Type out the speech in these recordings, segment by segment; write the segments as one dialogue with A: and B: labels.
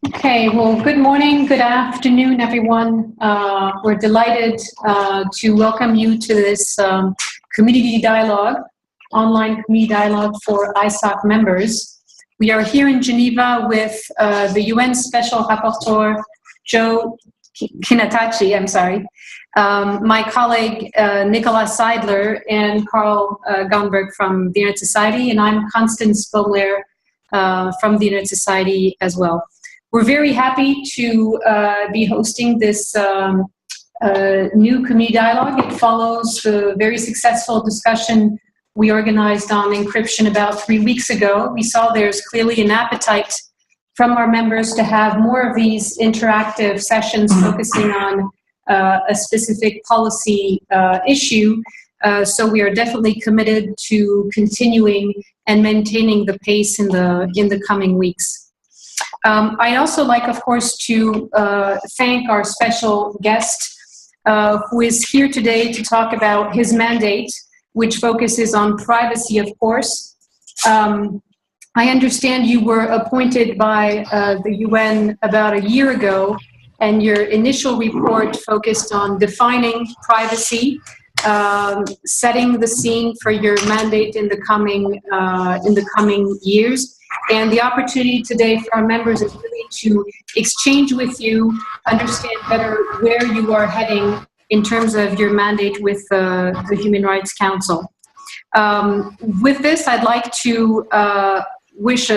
A: Okay, well, good morning, good afternoon, everyone. We're delighted to welcome you to this community dialogue, online community dialogue for ISOC members. We are here in Geneva with the UN Special Rapporteur, Cannataci, my colleague Nicolas Seidler, and Carl Gonberg from the Internet Society, and I'm Constance Bommelaer from the Internet Society as well. We're very happy to be hosting this new community dialogue. It follows the very successful discussion we organized on encryption about 3 weeks ago. We saw there's clearly an appetite from our members to have more of these interactive sessions focusing on a specific policy issue. So we are definitely committed to continuing and maintaining the pace in the coming weeks. I'd also like, of course, to thank our special guest who is here today to talk about his mandate, which focuses on privacy, of course. I understand you were appointed by the UN about a year ago, and your initial report focused on defining privacy, setting the scene for your mandate in the coming years. And the opportunity today for our members is really to exchange with you, understand better where you are heading in terms of your mandate with the Human Rights Council. With this, I'd like to wish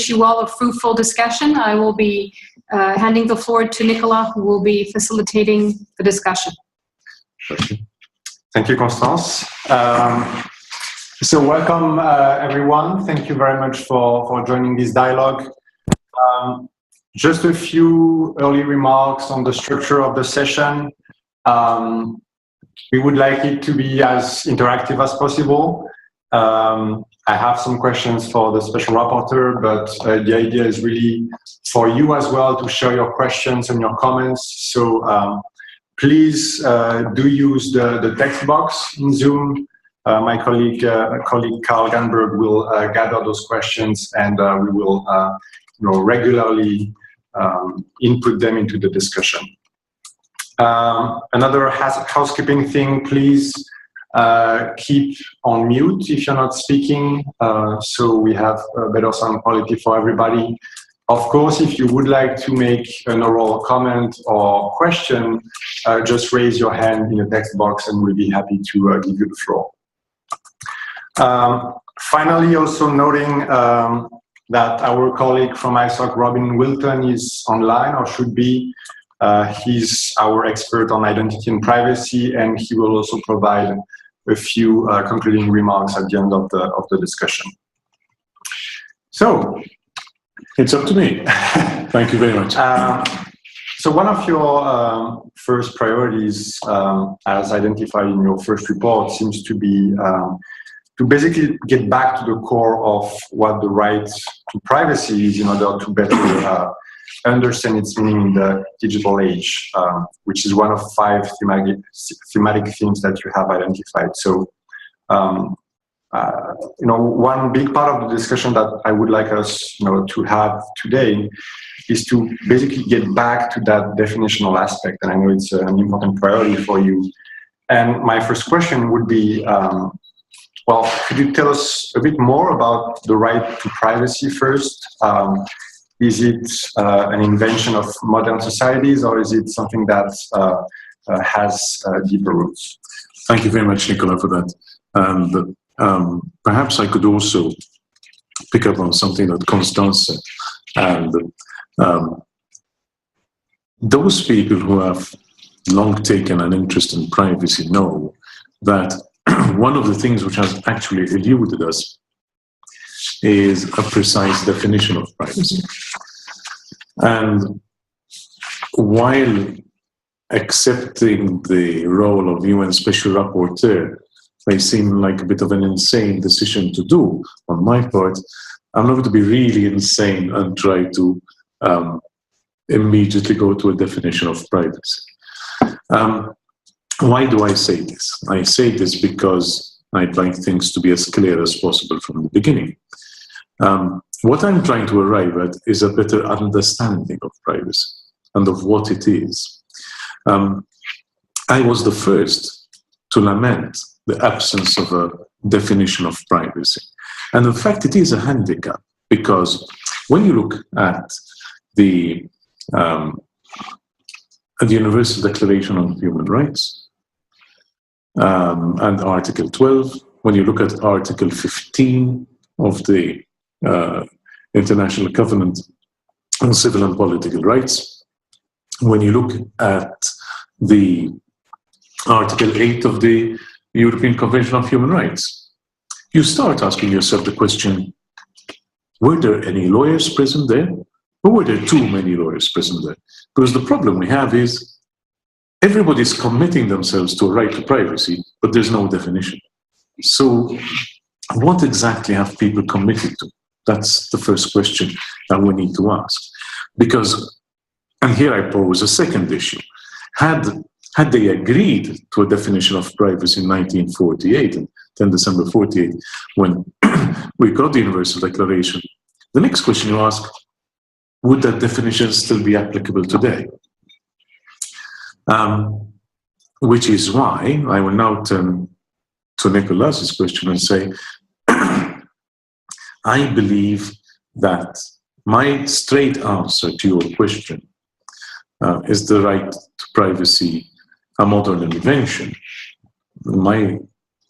A: you all a fruitful discussion. I will be handing the floor to Nicolas, who will be facilitating the discussion.
B: Thank you, Constance. So welcome, everyone. Thank you very much for joining this dialogue. Just a few early remarks on the structure of the session. We would like it to be as interactive as possible. I have some questions for the Special Rapporteur, but the idea is really for you as well to share your questions and your comments. So please do use the text box in Zoom. My colleague Carl Gonberg will gather those questions, and we will regularly input them into the discussion. Another housekeeping thing, please keep on mute if you're not speaking, so we have better sound quality for everybody. Of course, if you would like to make an oral comment or question, just raise your hand in the text box and we'll be happy to give you the floor. Finally, also noting that our colleague from ISOC, Robin Wilton, is online, or should be. He's our expert on identity and privacy, and he will also provide a few concluding remarks at the end of the discussion. So,
C: it's up to me. Thank you very much.
B: So one of your first priorities, as identified in your first report, seems to be to basically get back to the core of what the right to privacy is in order to better understand its meaning in the digital age, which is one of 5 thematic themes that you have identified. So, one big part of the discussion that I would like us, to have today is to basically get back to that definitional aspect. And I know it's an important priority for you. And my first question would be, well, could you tell us a bit more about the right to privacy first? Is it an invention of modern societies, or is it something that has deeper roots?
C: Thank you very much, Nicolas, for that. And perhaps I could also pick up on something that Constance said. And those people who have long taken an interest in privacy know that one of the things which has actually eluded us is a precise definition of privacy. And while accepting the role of UN Special Rapporteur may seem like a bit of an insane decision to do on my part, I'm not going to be really insane and try to immediately go to a definition of privacy. Why do I say this? I say this because I'd like things to be as clear as possible from the beginning. What I'm trying to arrive at is a better understanding of privacy and of what it is. I was the first to lament the absence of a definition of privacy. And in fact, it is a handicap, because when you look at the Universal Declaration on Human Rights and Article 12, when you look at Article 15 of the International Covenant on Civil and Political Rights, when you look at the Article 8 of the European Convention of Human Rights, you start asking yourself the question, were there any lawyers present there? Or were there too many lawyers present there? Because the problem we have is everybody's committing themselves to a right to privacy, but there's no definition. So what exactly have people committed to? That's the first question that we need to ask. Because, and here I pose a second issue, had they agreed to a definition of privacy in 1948, and 10 December 48, when we got the Universal Declaration, the next question you ask, would that definition still be applicable today? Which is why I will now turn to Nicolas's question and say, I believe that my straight answer to your question is the right to privacy a modern invention. My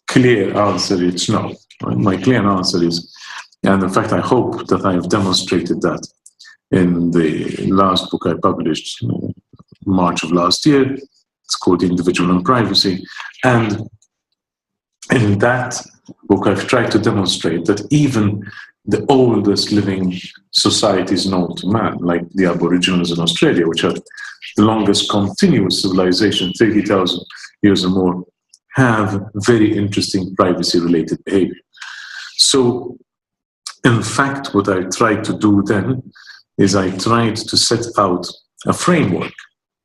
C: clear answer is no. My clear answer is, and in fact I hope that I have demonstrated that in the last book I published in March of last year. It's called Individual and Privacy. And in that book I've tried to demonstrate that even the oldest living societies known to man, like the Aboriginals in Australia, which are the longest continuous civilization, 30,000 years or more, have very interesting privacy-related behavior. So, in fact, what I tried to do then is I tried to set out a framework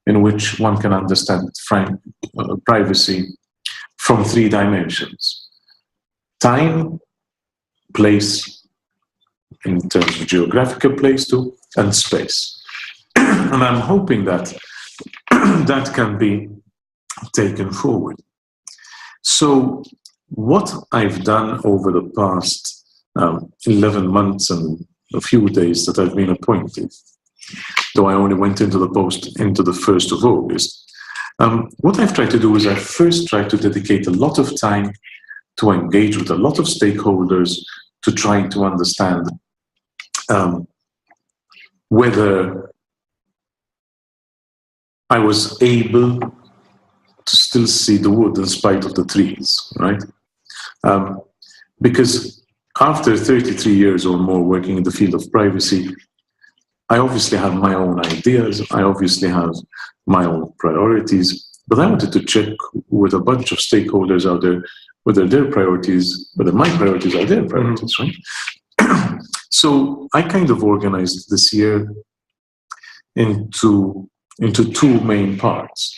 C: in which one can understand privacy from 3 dimensions: time, place, in terms of geographical place too, and space. And I'm hoping that that can be taken forward. So what I've done over the past 11 months and a few days that I've been appointed, though I only went into the post into the 1st of August, what I've tried to do is I first tried to dedicate a lot of time to engage with a lot of stakeholders to trying to understand whether I was able to still see the wood in spite of the trees, right? Because after 33 years or more working in the field of privacy, I obviously have my own ideas, I obviously have my own priorities, but I wanted to check with a bunch of stakeholders out there whether their priorities, whether my priorities are their priorities, right? So I kind of organized this year into 2 main parts.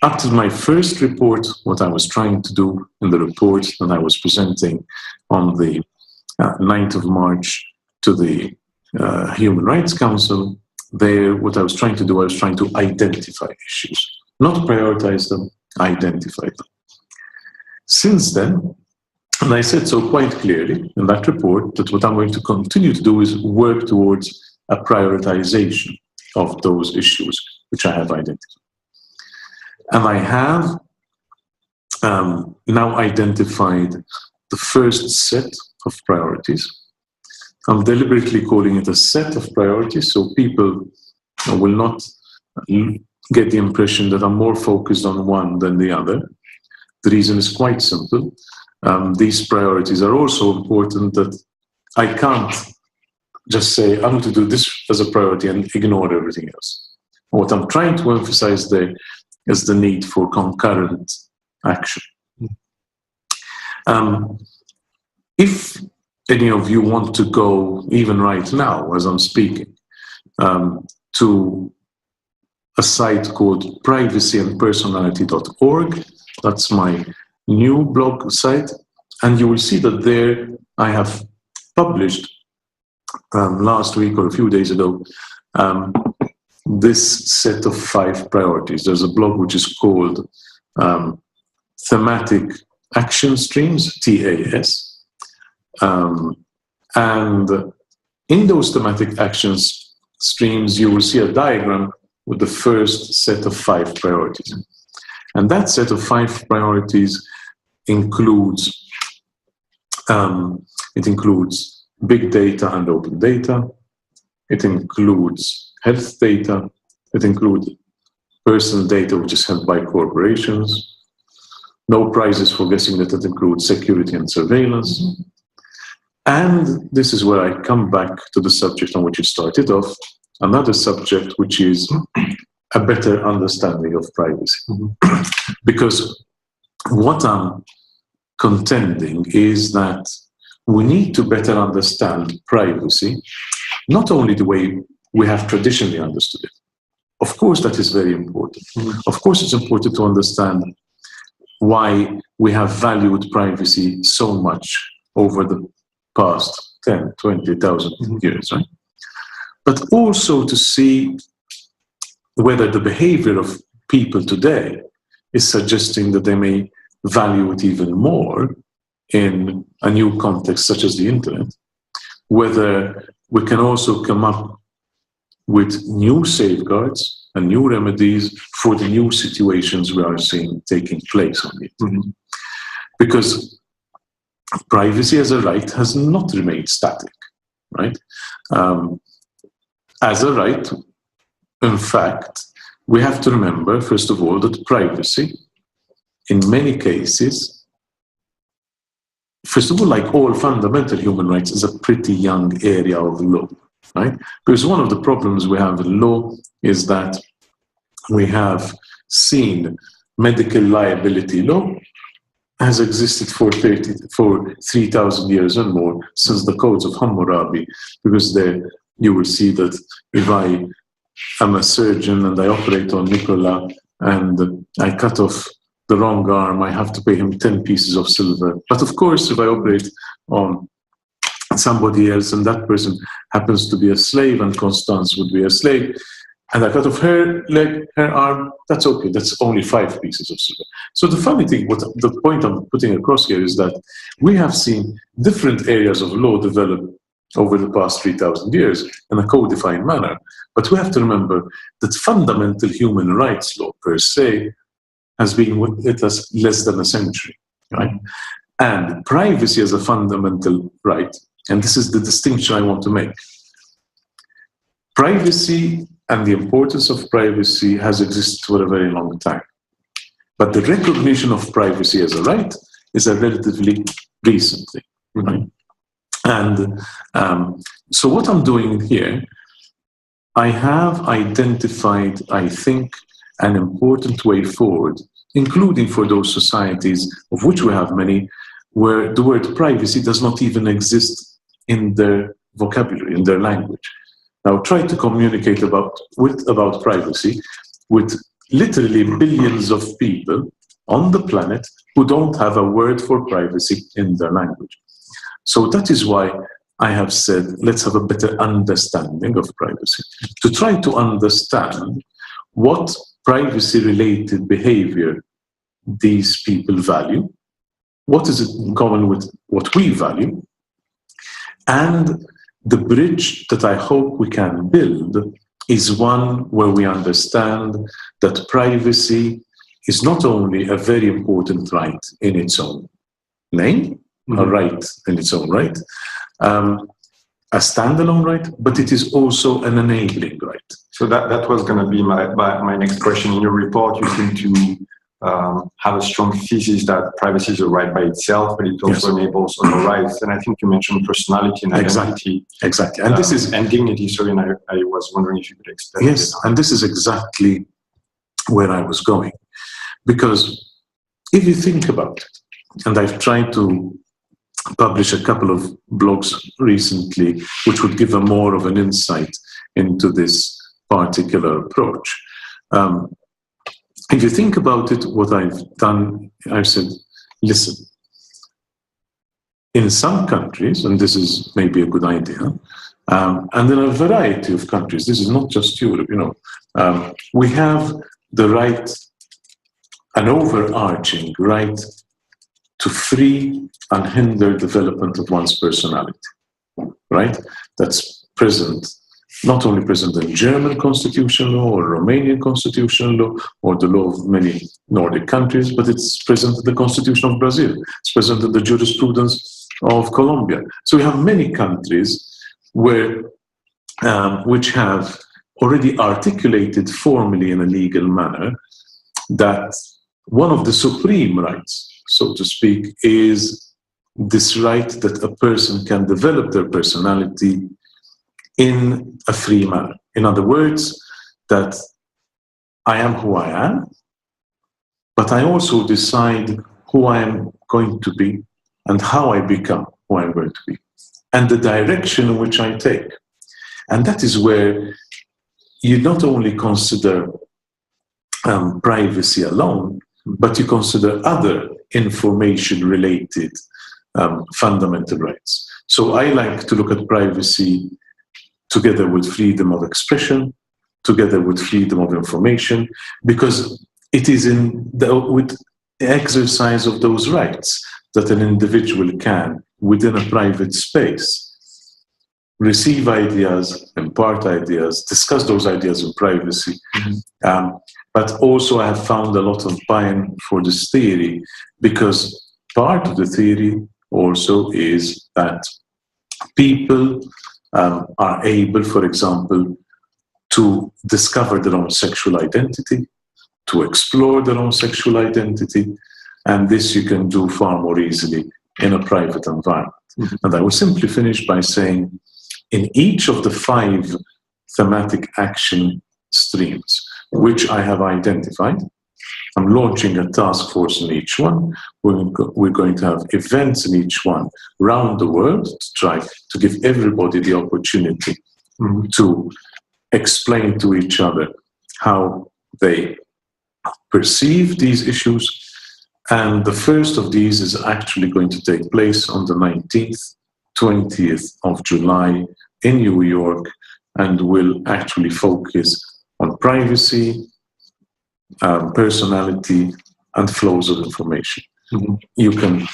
C: After my first report, what I was trying to do in the report that I was presenting on the 9th of March to the Human Rights Council, there, what I was trying to do, I was trying to identify issues, not prioritize them, identify them. Since then, and I said so quite clearly in that report, that what I'm going to continue to do is work towards a prioritization of those issues which I have identified. And I have now identified the first set of priorities. I'm deliberately calling it a set of priorities so people will not get the impression that I'm more focused on one than the other. The reason is quite simple. These priorities are also important that I can't just say, I'm going to do this as a priority and ignore everything else. What I'm trying to emphasize there is the need for concurrent action. If any of you want to go, even right now as I'm speaking, to a site called privacyandpersonality.org, that's my new blog site, and you will see that there I have published last week or a few days ago this set of 5 priorities. There's a blog which is called Thematic Action Streams, TAS. And in those thematic actions streams, you will see a diagram with the first set of 5 priorities. And that set of 5 priorities includes big data and open data. It includes health data. It includes personal data, which is held by corporations. No prizes for guessing that it includes security and surveillance. And this is where I come back to the subject on which you started off, another subject which is a better understanding of privacy. Because what I'm contending is that we need to better understand privacy, not only the way we have traditionally understood it. Of course, that is very important. Of course, it's important to understand why we have valued privacy so much over the past 10, 20,000 years, right? But also to see whether the behavior of people today is suggesting that they may value it even more in a new context such as the internet, whether we can also come up with new safeguards and new remedies for the new situations we are seeing taking place on the internet. Because privacy as a right has not remained static, right? As a right, in fact, we have to remember, first of all, that privacy, in many cases, first of all, like all fundamental human rights, is a pretty young area of law, right? Because one of the problems we have in law is that we have seen medical liability law has existed for 3,000 years and more since the codes of Hammurabi, because there you will see that if I am a surgeon and I operate on Nicolas and I cut off the wrong arm, I have to pay him 10 pieces of silver. But of course, if I operate on somebody else and that person happens to be a slave, and Constance would be a slave, and I cut off her leg, her arm, that's okay. That's only 5 pieces of silver. So the funny thing, the point I'm putting across here is that we have seen different areas of law develop over the past 3,000 years in a codified manner. But we have to remember that fundamental human rights law per se has been with us less than a century, right? And privacy as a fundamental right, and this is the distinction I want to make. Privacy and the importance of privacy has existed for a very long time. But the recognition of privacy as a right is a relatively recent thing, right? And so what I'm doing here, I have identified, I think, an important way forward, including for those societies, of which we have many, where the word privacy does not even exist in their vocabulary, in their language. Now try to communicate about privacy with literally billions of people on the planet who don't have a word for privacy in their language. So that is why I have said, let's have a better understanding of privacy, to try to understand what privacy-related behavior these people value, what is it in common with what we value, and the bridge that I hope we can build is one where we understand that privacy is not only a very important right in its own name, a right in its own right, a standalone right, but it is also an enabling right.
B: So that was going to be my next question. In your report, you seem to have a strong thesis that privacy is a right by itself, but it also enables other rights. And I think you mentioned personality and identity.
C: Exactly. And this is
B: and dignity. Sorry, and I was wondering if you could explain.
C: Yes, and this is exactly where I was going. Because if you think about it, and I've tried to publish a couple of blogs recently, which would give a more of an insight into this particular approach. If you think about it, what I've done, I've said, listen, in some countries, and this is maybe a good idea, and in a variety of countries, this is not just Europe, we have the right, an overarching right to free, unhindered development of one's personality, right? That's present, not only present in German constitutional law or Romanian constitutional law or the law of many Nordic countries, but it's present in the Constitution of Brazil. It's present in the jurisprudence of Colombia. So we have many countries where, which have already articulated formally in a legal manner that one of the supreme rights, so to speak, is this right that a person can develop their personality in a free manner. In other words, that I am who I am, but I also decide who I am going to be and how I become who I'm going to be, and the direction in which I take. And that is where you not only consider privacy alone, but you consider other information-related fundamental rights. So I like to look at privacy together with freedom of expression, together with freedom of information, because it is with the exercise of those rights that an individual can, within a private space, receive ideas, impart ideas, discuss those ideas in privacy. But also I have found a lot of buy-in for this theory, because part of the theory also is that people are able, for example, to discover their own sexual identity, to explore their own sexual identity, and this you can do far more easily in a private environment. And I will simply finish by saying, in each of the 5 thematic action streams which I have identified, I'm launching a task force in each one. We're going to have events in each one around the world to try to give everybody the opportunity to explain to each other how they perceive these issues. And the first of these is actually going to take place on the 19th, 20th of July in New York, and will actually focus on privacy, personality, and flows of information. You can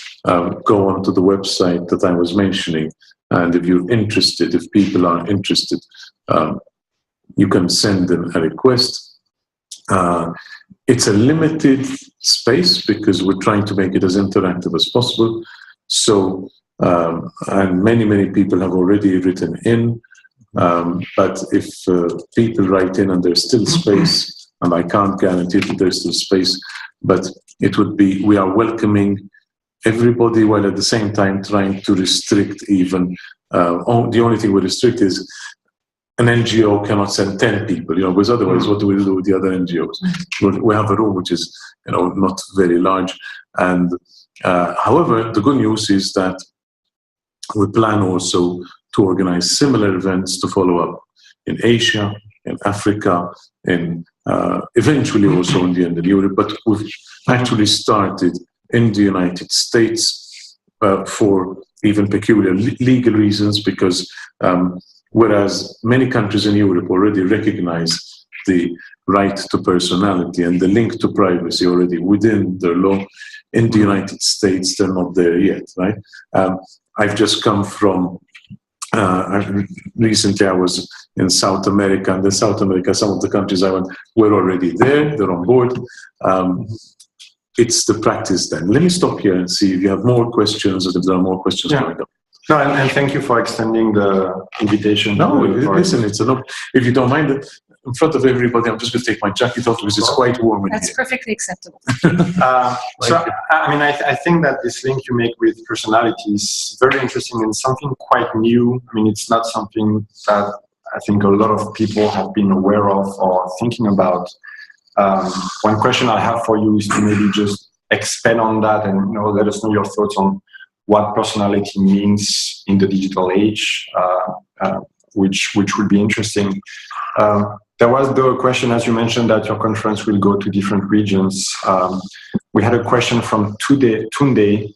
C: go onto the website that I was mentioning, and if you're interested, if people are interested, you can send in a request. It's a limited space because we're trying to make it as interactive as possible. So, and many people have already written in, but if people write in and there's still space, and I can't guarantee that there's still space, but it would be, we are welcoming everybody while at the same time trying to restrict even, the only thing we restrict is an NGO cannot send 10 people, because otherwise what do we do with the other NGOs? We have a room which is, not very large. And however, the good news is that we plan also to organize similar events to follow up in Asia, in Africa, in eventually also in the end of Europe. But we've actually started in the United States for even peculiar legal reasons, because whereas many countries in Europe already recognize the right to personality and the link to privacy already within their law, in the United States they're not there yet, right? I've just come from, recently I was in South America, and in South America some of the countries I went were already there, they're on board. It's the practice then. Let me stop here and see if you have more questions, or if there are more questions coming up.
B: No, and thank you for extending the invitation.
C: No, listen, it's enough. If you don't mind it, in front of everybody, I'm just going to take my jacket off because it's quite warm in here.
A: That's perfectly acceptable.
B: So, I think that this link you make with personality is very interesting and something quite new. It's not something that I think a lot of people have been aware of or thinking about. One question I have for you is to maybe just expand on that and let us know your thoughts on what personality means in the digital age, which would be interesting. There was the question, as you mentioned, that your conference will go to different regions. We had a question from Tunde,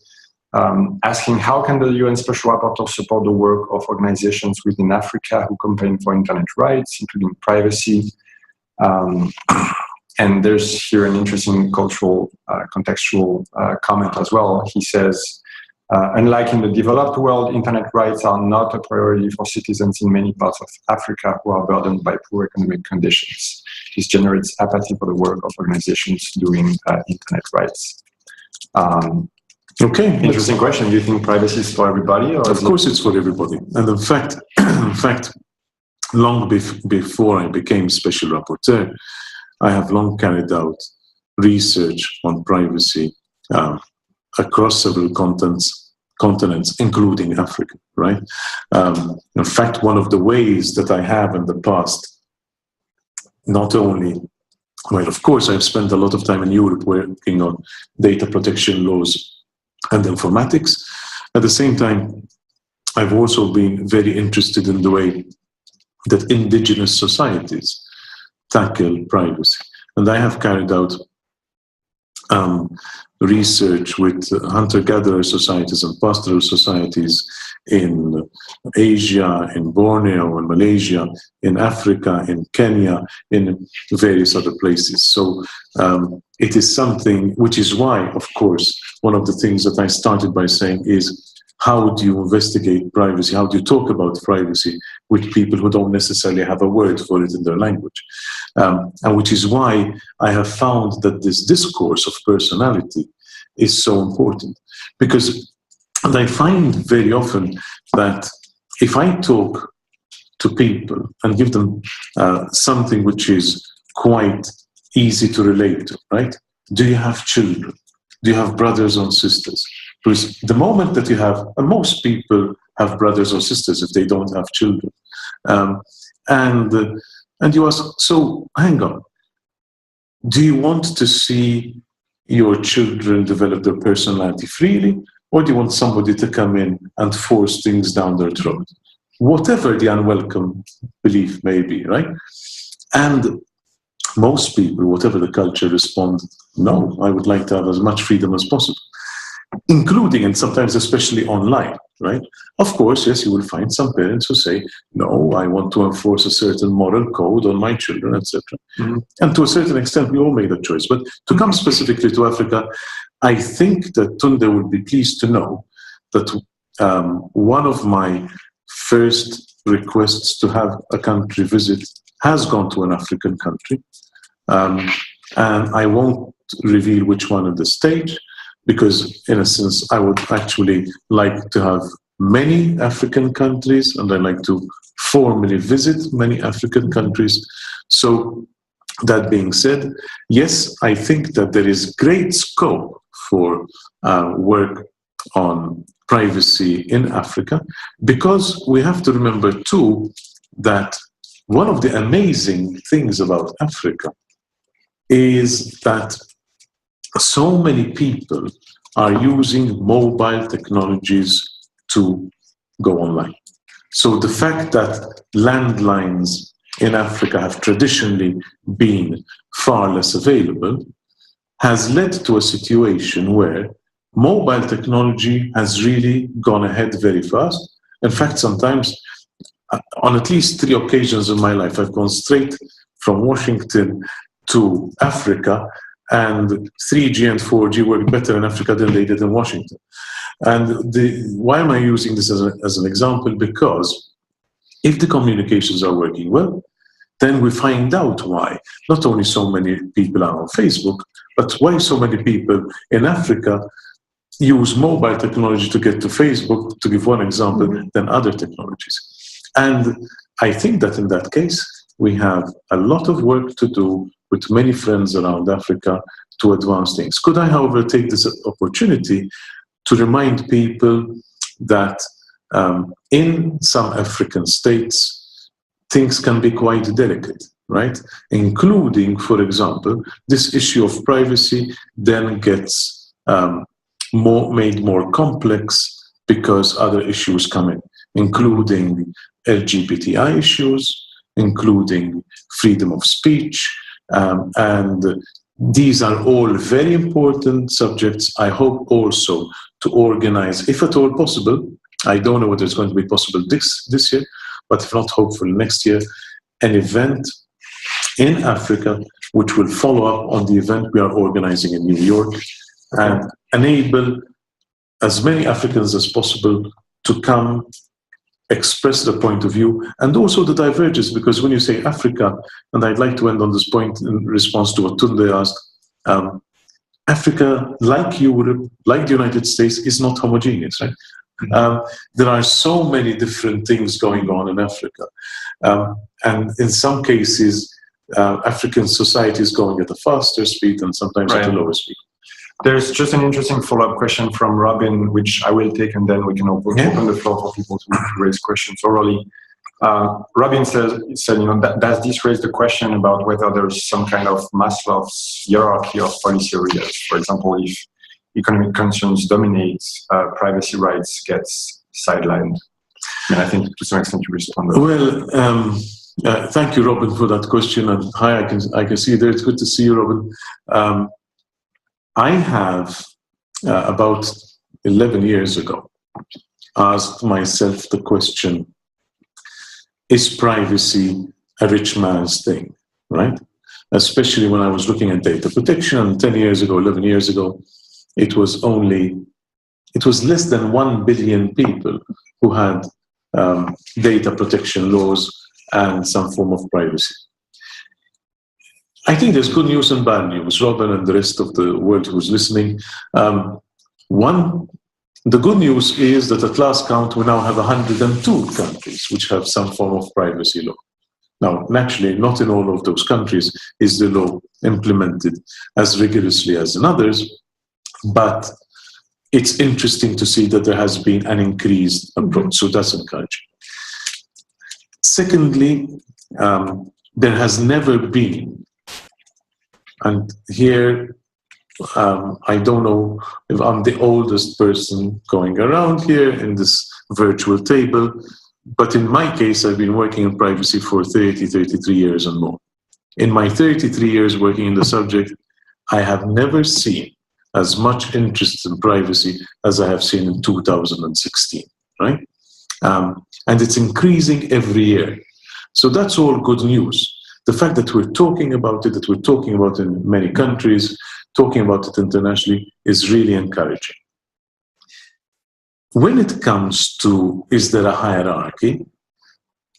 B: asking how can the UN Special Rapporteur support the work of organizations within Africa who campaign for internet rights, including privacy. And there's here an interesting cultural, contextual comment as well. He says, unlike in the developed world, internet rights are not a priority for citizens in many parts of Africa who are burdened by poor economic conditions. This generates apathy for the work of organizations doing internet rights.
C: Okay,
B: interesting question. Do you think privacy is for everybody? Or
C: of course, it's for everybody. And in fact, long before I became Special Rapporteur, I have long carried out research on privacy across several continents, including Africa, right? In fact, one of the ways that I have in the past, not only, well, of course, I've spent a lot of time in Europe working on data protection laws and informatics. At the same time, I've also been very interested in the way that indigenous societies tackle privacy. And I have carried out research with hunter-gatherer societies and pastoral societies in Asia, in Borneo, in Malaysia, in Africa, in Kenya, in various other places. So it is something which is why, of course, one of the things that I started by saying is, how do you investigate privacy? How do you talk about privacy with people who don't necessarily have a word for it in their language? And which is why I have found that this discourse of personality is so important. Because and I find very often that if I talk to people and give them something which is quite easy to relate to, right? Do you have children? Do you have brothers and sisters? Because the moment that you have, and most people have brothers or sisters if they don't have children, and you ask, so hang on, do you want to see your children develop their personality freely, or do you want somebody to come in and force things down their throat? Whatever the unwelcome belief may be, right? And most people, whatever the culture, respond, no, I would like to have as much freedom as possible, including and sometimes especially online, right? Of course, yes, you will find some parents who say, no, I want to enforce a certain moral code on my children, etc. Mm-hmm. And to a certain extent, we all make that choice. But to come specifically to Africa, I think that Tunde would be pleased to know that one of my first requests to have a country visit has gone to an African country. And I won't reveal which one at this stage, because in a sense, I would actually like to have many African countries, and I like to formally visit many African countries. So that being said, yes, I think that there is great scope for work on privacy in Africa, because we have to remember too that one of the amazing things about Africa is that so many people are using mobile technologies to go online. So the fact that landlines in Africa have traditionally been far less available has led to a situation where mobile technology has really gone ahead very fast. In fact, sometimes, on at least 3 occasions in my life, I've gone straight from Washington to Africa, and 3G and 4G work better in Africa than they did in Washington. And why am I using this as an example? Because if the communications are working well, then we find out why not only so many people are on Facebook, but why so many people in Africa use mobile technology to get to Facebook, to give one example, than other technologies. And I think that in that case, we have a lot of work to do with many friends around Africa to advance things. Could I, however, take this opportunity to remind people that in some African states, things can be quite delicate, right? Including, for example, this issue of privacy then gets made more complex because other issues come in, including LGBTI issues, including freedom of speech, and these are all very important subjects. I hope also to organize, if at all possible, I don't know whether it's going to be possible this year, but if not, hopefully next year, an event in Africa which will follow up on the event we are organizing in New York and enable as many Africans as possible to come express their point of view and also the divergence, because when you say Africa, and I'd like to end on this point in response to what Tunde asked, Africa, like Europe, like the United States, is not homogeneous, right? There are so many different things going on in Africa. And in some cases, African society is going at a faster speed and sometimes at a lower speed.
B: There's just an interesting follow-up question from Robin, which I will take, and then we can open the floor for people to raise questions orally. Robin said, does this raise the question about whether there's some kind of Maslow's hierarchy of policy areas? For example, if economic concerns dominate, privacy rights gets sidelined. And I think to some extent you responded.
C: Well, thank you, Robin, for that question. And hi, I can see you there. It's good to see you, Robin. I have, about 11 years ago, asked myself the question, is privacy a rich man's thing, right? Especially when I was looking at data protection, and 10 years ago, 11 years ago, it was less than 1 billion people who had data protection laws and some form of privacy. I think there's good news and bad news, Robin and the rest of the world who's listening. The good news is that at last count, we now have 102 countries which have some form of privacy law. Now, naturally, not in all of those countries is the law implemented as rigorously as in others, but it's interesting to see that there has been an increased approach, so that's encouraging. Secondly, there has never been, and here, I don't know if I'm the oldest person going around here in this virtual table, but in my case, I've been working in privacy for 33 years and more. In my 33 years working in the subject, I have never seen as much interest in privacy as I have seen in 2016, right? And it's increasing every year. So that's all good news. The fact that we're talking about it, that we're talking about it in many countries, talking about it internationally, is really encouraging. When it comes to, is there a hierarchy?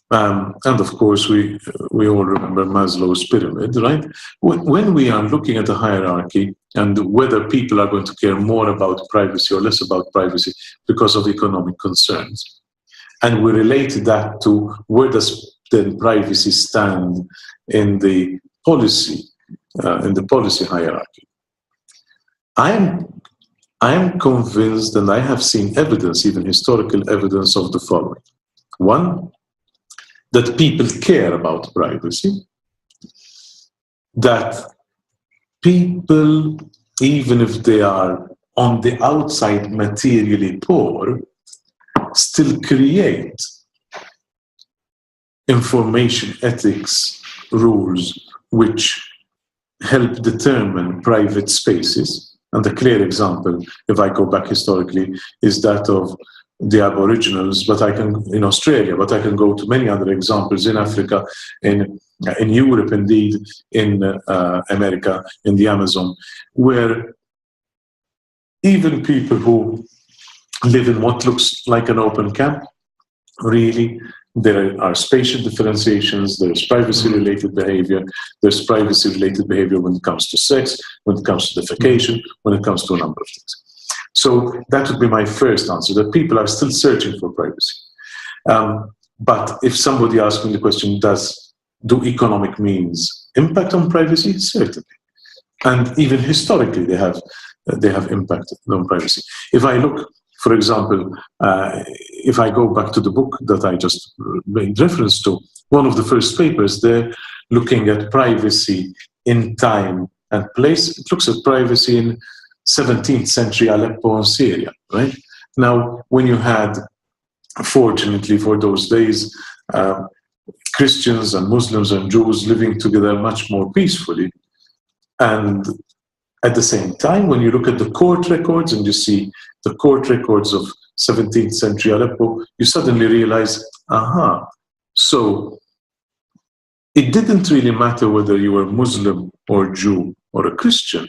C: And of course, we all remember Maslow's pyramid, right? When we are looking at a hierarchy and whether people are going to care more about privacy or less about privacy because of economic concerns, and we relate that to where does then privacy stand in the policy hierarchy. I am convinced, and I have seen evidence, even historical evidence, of the following. One, that people care about privacy, that people, even if they are on the outside materially poor, still create information ethics rules which help determine private spaces. And the clear example, if I go back historically, is that of the Aboriginals, but I can, in Australia, but I can go to many other examples in Africa, in Europe, indeed, in America, in the Amazon, where even people who live in what looks like an open camp, really, there are spatial differentiations, there's privacy-related behavior, there's privacy-related behavior when it comes to sex, when it comes to defecation, when it comes to a number of things. So that would be my first answer, that people are still searching for privacy. But if somebody asks me the question, do economic means impact on privacy? Certainly. And even historically, they have impacted on privacy. If I look, for example, if I go back to the book that I just made reference to, one of the first papers there looking at privacy in time and place, it looks at privacy in 17th century Aleppo and Syria, right? Now, when you had, fortunately for those days, Christians and Muslims and Jews living together much more peacefully, And at the same time, when you look at the court records and you see the court records of 17th century Aleppo, you suddenly realize, so it didn't really matter whether you were Muslim or Jew or a Christian.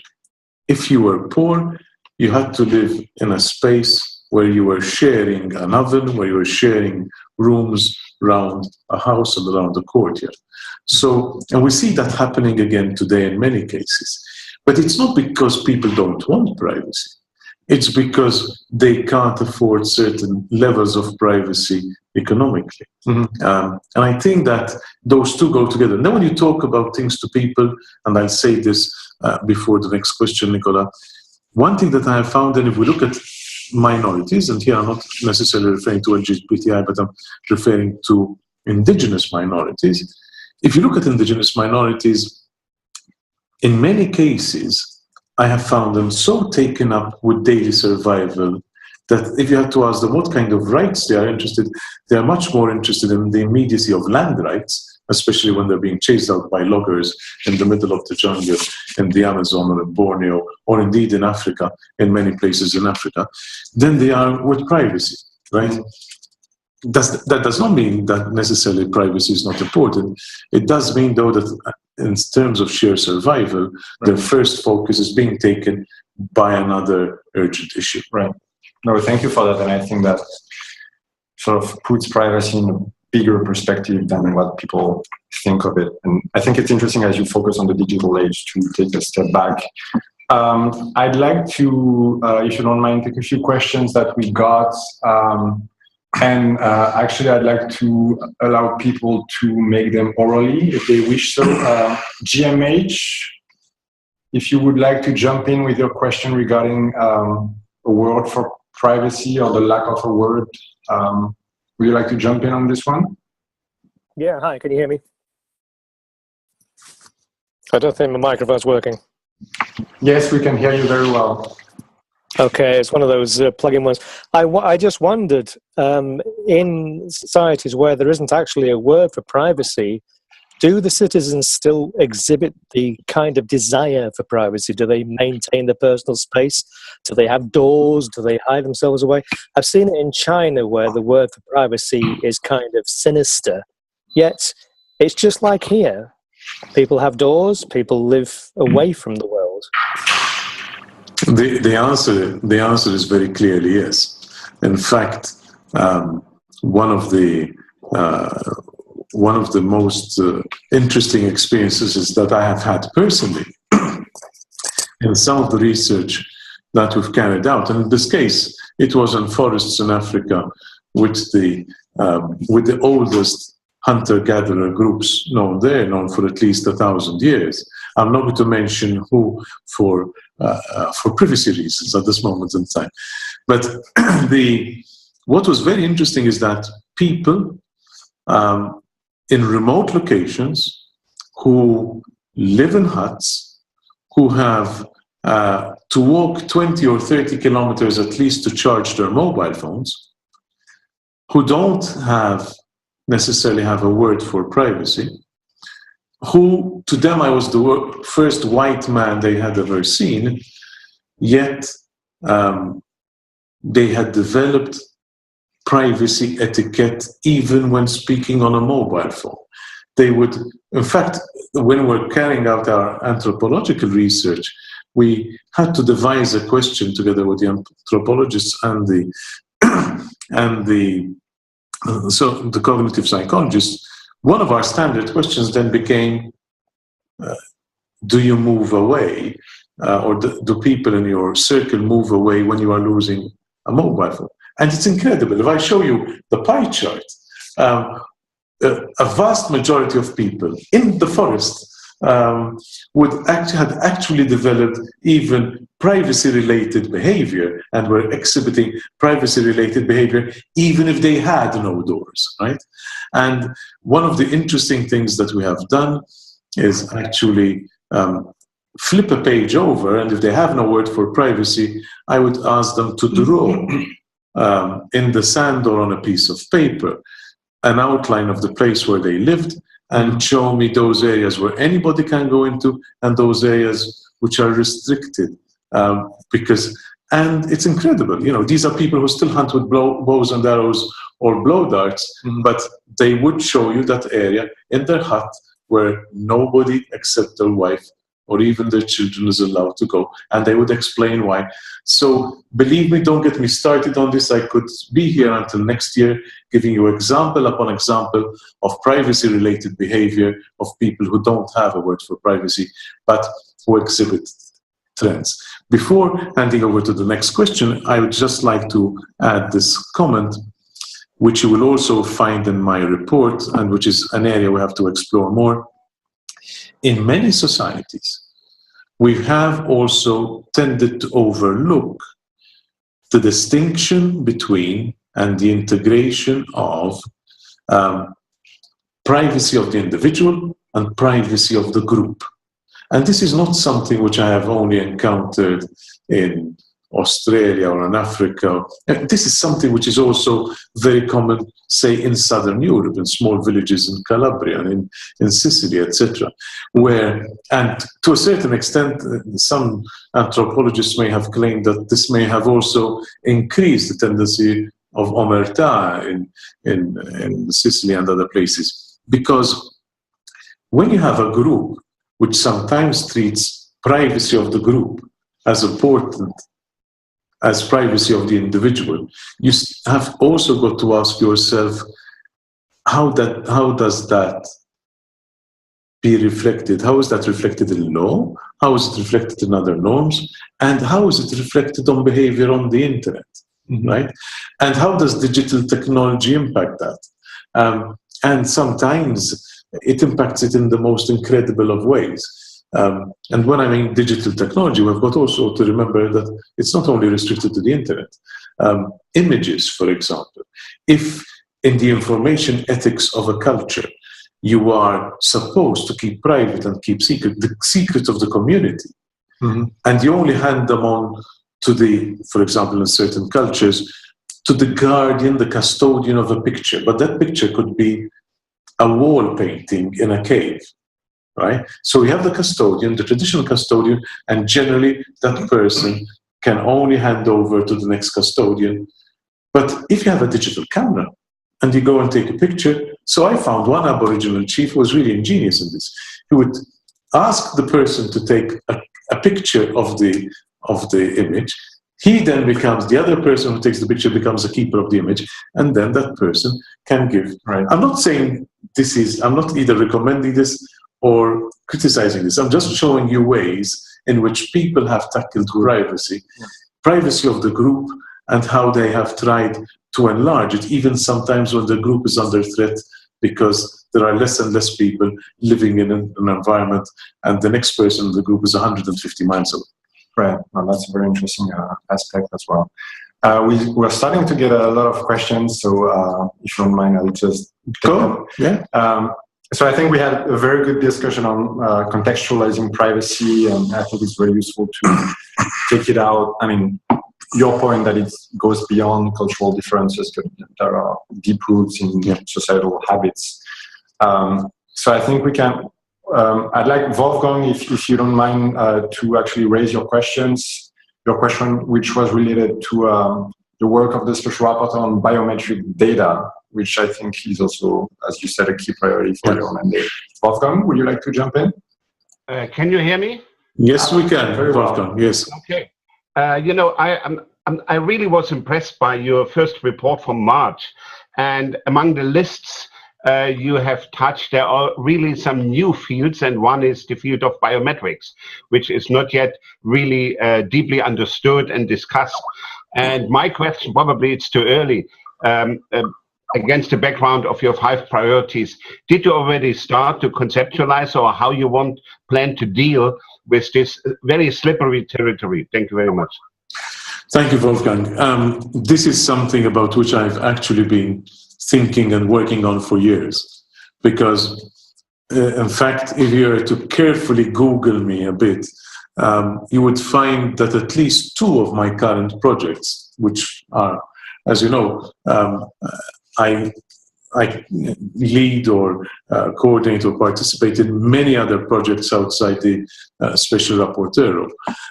C: If you were poor, you had to live in a space where you were sharing an oven, where you were sharing rooms around a house and around the courtyard. So, and we see that happening again today in many cases. But it's not because people don't want privacy. It's because they can't afford certain levels of privacy economically. And I think that those two go together. And then when you talk about things to people, and I'll say this before the next question, Nicolas, one thing that I have found, and if we look at minorities, and here I'm not necessarily referring to LGBTI, but I'm referring to indigenous minorities. If you look at indigenous minorities, in many cases, I have found them so taken up with daily survival that if you had to ask them what kind of rights they are interested, they are much more interested in the immediacy of land rights, especially when they're being chased out by loggers in the middle of the jungle in the Amazon or in Borneo, or indeed in Africa, in many places in Africa, than they are with privacy, right? That does not mean that necessarily privacy is not important. It does mean, though, that in terms of sheer survival, their first focus is being taken by another urgent issue.
B: Right. No, thank you for that. And I think that sort of puts privacy in a bigger perspective than what people think of it. And I think it's interesting as you focus on the digital age to take a step back. I'd like to, if you don't mind, take a few questions that we got. And actually, I'd like to allow people to make them orally if they wish so. GMH, if you would like to jump in with your question regarding a word for privacy or the lack of a word, would you like to jump in on this one?
D: Yeah, hi, can you hear me? I don't think my microphone's working.
B: Yes, we can hear you very well.
D: Okay, it's one of those plug-in ones. I just wondered, in societies where there isn't actually a word for privacy, do the citizens still exhibit the kind of desire for privacy? Do they maintain their personal space? Do they have doors? Do they hide themselves away? I've seen it in China where the word for privacy is kind of sinister, yet it's just like here. People have doors, people live away from the world.
C: The answer is very clearly yes. In fact, one of the most interesting experiences is that I have had personally in some of the research that we've carried out. And in this case, it was in forests in Africa with the oldest hunter-gatherer groups known for at least 1,000 years. I'm not going to mention who for privacy reasons at this moment in time. But what was very interesting is that people in remote locations who live in huts, who have to walk 20 or 30 kilometers at least to charge their mobile phones, who don't necessarily have a word for privacy, who to them I was the first white man they had ever seen, yet they had developed privacy etiquette even when speaking on a mobile phone. They would, in fact, when we're carrying out our anthropological research, we had to devise a question together with the anthropologists and the cognitive psychologists. One of our standard questions then became, do you move away, or do people in your circle move away when you are losing a mobile phone? And it's incredible. If I show you the pie chart, a vast majority of people in the forest had actually developed even privacy-related behavior and were exhibiting privacy-related behavior even if they had no doors, right? And one of the interesting things that we have done is actually flip a page over, and if they have no word for privacy, I would ask them to draw in the sand or on a piece of paper an outline of the place where they lived and show me those areas where anybody can go into and those areas which are restricted. And it's incredible, you know, these are people who still hunt with bows and arrows or blow darts, but they would show you that area in their hut where nobody except their wife or even their children is allowed to go, and they would explain why. So believe me, don't get me started on this. I could be here until next year giving you example upon example of privacy-related behavior of people who don't have a word for privacy, but who exhibit trends. Before handing over to the next question, I would just like to add this comment, which you will also find in my report, and which is an area we have to explore more. In many societies, we have also tended to overlook the distinction between and the integration of privacy of the individual and privacy of the group. And this is not something which I have only encountered in Australia or in Africa. This is something which is also very common, say, in Southern Europe, in small villages in Calabria and in Sicily, etc., where, and to a certain extent, some anthropologists may have claimed that this may have also increased the tendency of omertà in Sicily and other places. Because when you have a group which sometimes treats privacy of the group as important as privacy of the individual, you have also got to ask yourself, how does that be reflected? How is that reflected in law? How is it reflected in other norms? And how is it reflected on behavior on the internet, right? And how does digital technology impact that? And sometimes it impacts it in the most incredible of ways. And when I mean digital technology, we've got also to remember that it's not only restricted to the internet. Images, for example. If in the information ethics of a culture, you are supposed to keep private and keep secret, the secret of the community, and you only hand them on to the, for example, in certain cultures, to the guardian, the custodian of a picture. But that picture could be a wall painting in a cave. Right? So we have the custodian, the traditional custodian, and generally that person can only hand over to the next custodian. But if you have a digital camera and you go and take a picture, so I found one Aboriginal chief who was really ingenious in this. He would ask the person to take a picture of the image. He then becomes, the other person who takes the picture becomes a keeper of the image, and then that person can give. Right. I'm not saying this is, I'm not either recommending this or criticizing this. I'm just showing you ways in which people have tackled privacy, privacy of the group, and how they have tried to enlarge it, even sometimes when the group is under threat, because there are less and less people living in an environment, and the next person in the group is 150 miles away.
B: Right. Well, that's a very interesting aspect as well. We're starting to get a lot of questions, so if you don't mind, I'll just
C: go. Yeah.
B: So I think we had a very good discussion on contextualizing privacy, and I think it's very useful to take it out. I mean, your point that it goes beyond cultural differences, there are deep roots in societal habits. So I think we can, I'd like Wolfgang, if you don't mind, to actually raise your questions. Your question, which was related to the work of the Special Rapporteur on biometric data, which I think is also, as you said, a key priority for your mandate. Wolfgang, would you like to jump in?
E: Can you hear me?
C: Yes, we can.
B: Very
C: Wolfgang,
B: well.
C: yes.
E: Okay. You know, I really was impressed by your first report from March. And among the lists you have touched, there are really some new fields, and one is the field of biometrics, which is not yet really deeply understood and discussed. And my question, probably it's too early, against the background of your 5 priorities, did you already start to conceptualize or how you plan to deal with this very slippery territory? Thank you very much.
C: Thank you, Wolfgang. This is something about which I've actually been thinking and working on for years, because in fact, if you were to carefully Google me a bit, you would find that at least 2 of my current projects, which are, as you know, I I lead or coordinate or participate in many other projects outside the Special Rapporteur.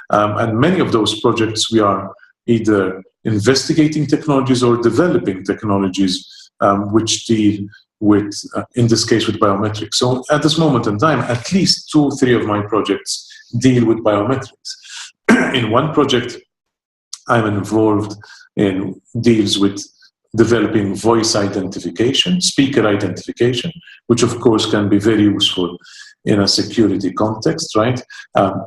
C: And many of those projects we are either investigating technologies or developing technologies which deal with, in this case, with biometrics. So at this moment in time, at least 2 or 3 of my projects deal with biometrics. In one project, I'm involved in deals with developing voice identification, speaker identification, which of course can be very useful in a security context, right?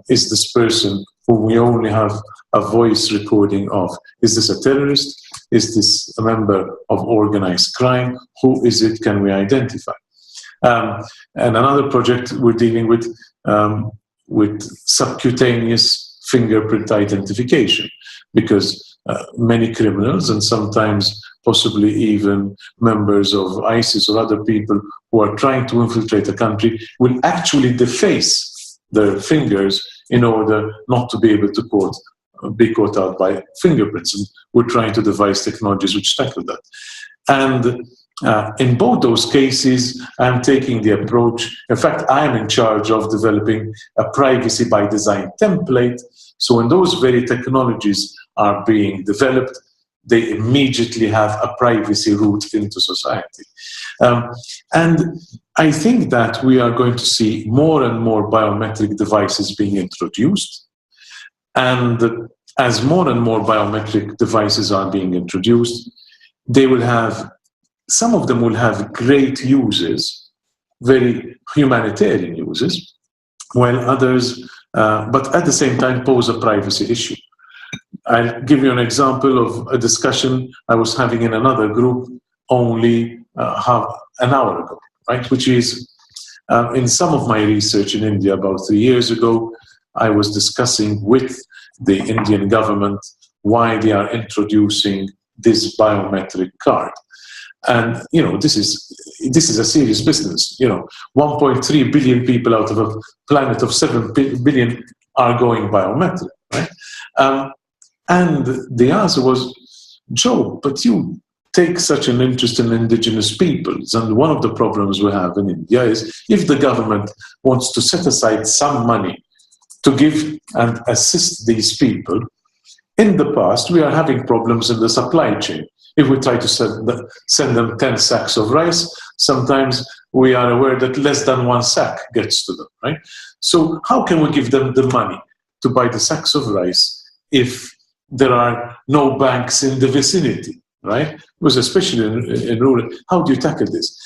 C: Is this person who we only have a voice recording of, is this a terrorist? Is this a member of organized crime? Who is it? Can we identify? And another project we're dealing with subcutaneous fingerprint identification, because many criminals and sometimes possibly even members of ISIS or other people who are trying to infiltrate a country will actually deface their fingers in order not to be able to be caught out by fingerprints. And we're trying to devise technologies which tackle that. And in both those cases, I'm taking the approach. In fact, I'm in charge of developing a privacy by design template. So when those very technologies are being developed, they immediately have a privacy route into society. And I think that we are going to see more and more biometric devices being introduced. And as more and more biometric devices are being introduced, they will have, some of them will have great uses, very humanitarian uses, while others, but at the same time, pose a privacy issue. I'll give you an example of a discussion I was having in another group only half an hour ago, right? Which is, in some of my research in India about 3 years ago, I was discussing with the Indian government why they are introducing this biometric card. And, you know, this is a serious business. You know, 1.3 billion people out of a planet of 7 billion are going biometric, right? And the answer was, Joe, but you take such an interest in indigenous peoples. And one of the problems we have in India is if the government wants to set aside some money to give and assist these people, in the past, we are having problems in the supply chain. If we try to send them 10 sacks of rice, sometimes we are aware that less than 1 sack gets to them, right? So how can we give them the money to buy the sacks of rice if there are no banks in the vicinity, right? Because especially in rural, how do you tackle this?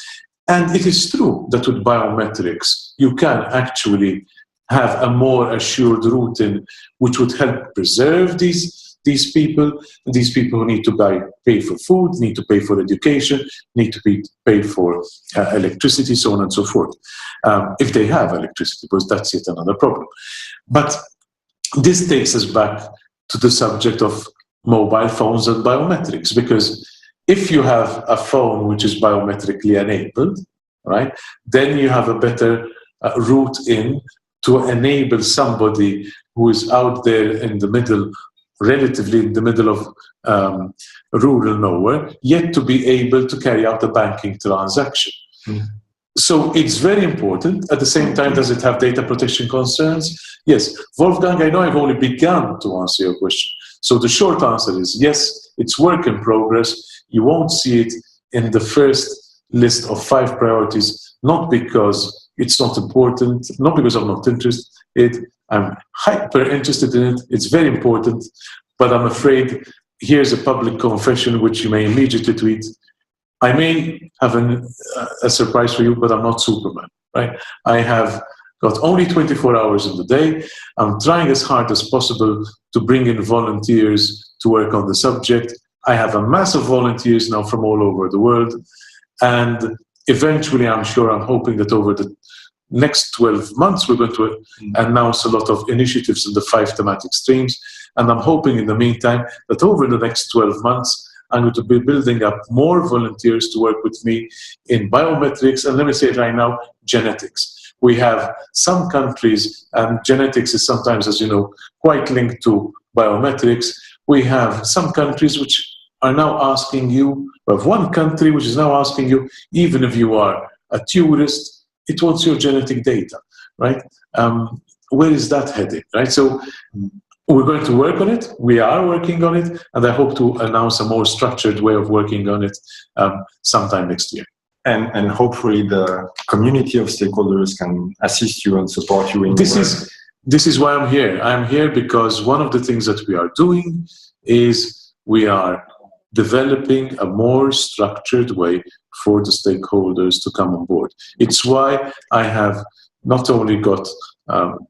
C: And it is true that with biometrics, you can actually have a more assured route in which would help preserve these people who need to pay for food, need to pay for education, need to pay for electricity, so on and so forth. If they have electricity, because that's yet another problem. But this takes us back to the subject of mobile phones and biometrics, because if you have a phone which is biometrically enabled, right, then you have a better route in to enable somebody who is out there in the middle, relatively in the middle of rural nowhere, yet to be able to carry out a banking transaction. Mm. So it's very important. At the same time, does it have data protection concerns? Yes. Wolfgang, I know I've only begun to answer your question. So the short answer is yes, it's work in progress. You won't see it in the first list of 5 priorities, not because it's not important, not because I'm not interested. I'm hyper interested in it. It's very important, but I'm afraid here's a public confession which you may immediately tweet. I may have a surprise for you, but I'm not Superman, right? I have got only 24 hours in the day. I'm trying as hard as possible to bring in volunteers to work on the subject. I have a mass of volunteers now from all over the world. And eventually, I'm hoping that over the next 12 months, we're going to announce a lot of initiatives in the 5 thematic streams. And I'm hoping in the meantime that over the next 12 months, I'm going to be building up more volunteers to work with me in biometrics. And let me say it right now, genetics. We have some countries, and genetics is sometimes, as you know, quite linked to biometrics. We have some countries which are now asking you, we have one country which is now asking you, even if you are a tourist, it wants your genetic data, right? Where is that heading, right? So we're going to work on it. We are working on it, and I hope to announce a more structured way of working on it sometime next year.
B: And hopefully the community of stakeholders can assist you and support you in
C: This is why I'm here. I'm here because one of the things that we are doing is we are developing a more structured way for the stakeholders to come on board. It's why I have not only got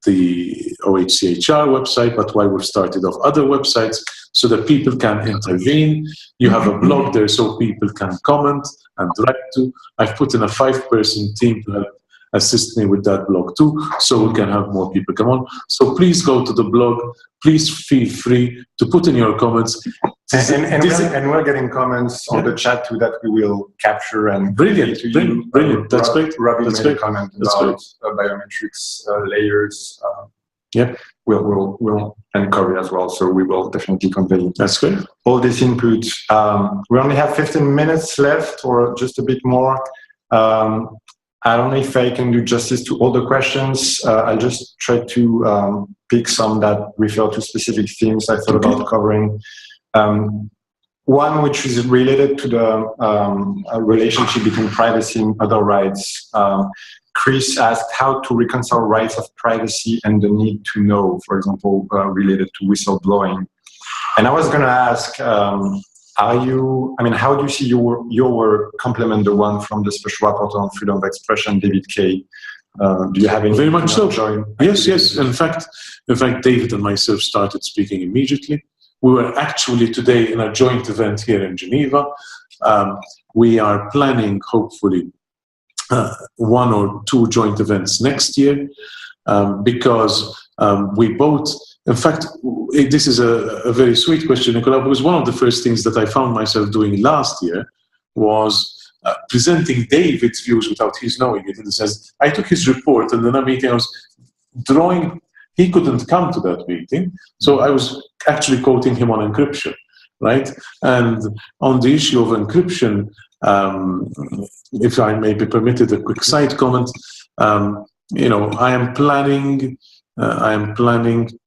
C: the OHCHR website, but why we've started off other websites so that people can intervene. You have a blog there so people can comment and write to. I've put in a 5-person team to help assist me with that blog too, so we can have more people come on. So please go to the blog. Please feel free to put in your comments.
B: And we're getting comments on the chat too that we will capture and
C: brilliant. That's great.
B: Robbie
C: That's
B: made
C: great.
B: a comment about biometrics layers. We'll encourage as well. So we will definitely convey.
C: That's great.
B: All this input. We only have 15 minutes left, or just a bit more. I don't know if I can do justice to all the questions. I'll just try to pick some that refer to specific themes I thought about covering. One which is related to the relationship between privacy and other rights. Chris asked how to reconcile rights of privacy and the need to know, for example, related to whistleblowing. And I was going to ask, how do you see your work complement the one from the Special Rapporteur on Freedom of Expression, David Kay? Do you have any?
C: Very much so.
B: Join?
C: Yes. In fact, David and myself started speaking immediately. We were actually today in a joint event here in Geneva. We are planning, hopefully, 1 or 2 joint events next year because we both. In fact, this is a very sweet question, Nicolas, because one of the first things that I found myself doing last year was presenting David's views without his knowing it. In the sense, I took his report, and in a meeting I was drawing. He couldn't come to that meeting, so I was actually quoting him on encryption, right? And on the issue of encryption, if I may be permitted a quick side comment, I am planning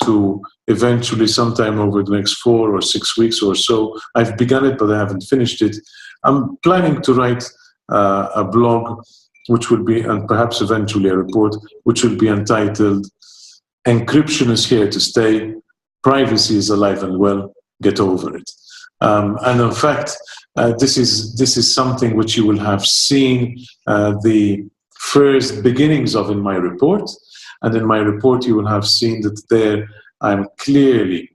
C: to eventually, sometime over the next 4 or 6 weeks or so, I've begun it, but I haven't finished it. I'm planning to write a blog, which will be, and perhaps eventually a report, which will be entitled, "Encryption is here to stay. Privacy is alive and well. Get over it." And in fact, this is something which you will have seen the first beginnings of in my report. And in my report, you will have seen that there I'm clearly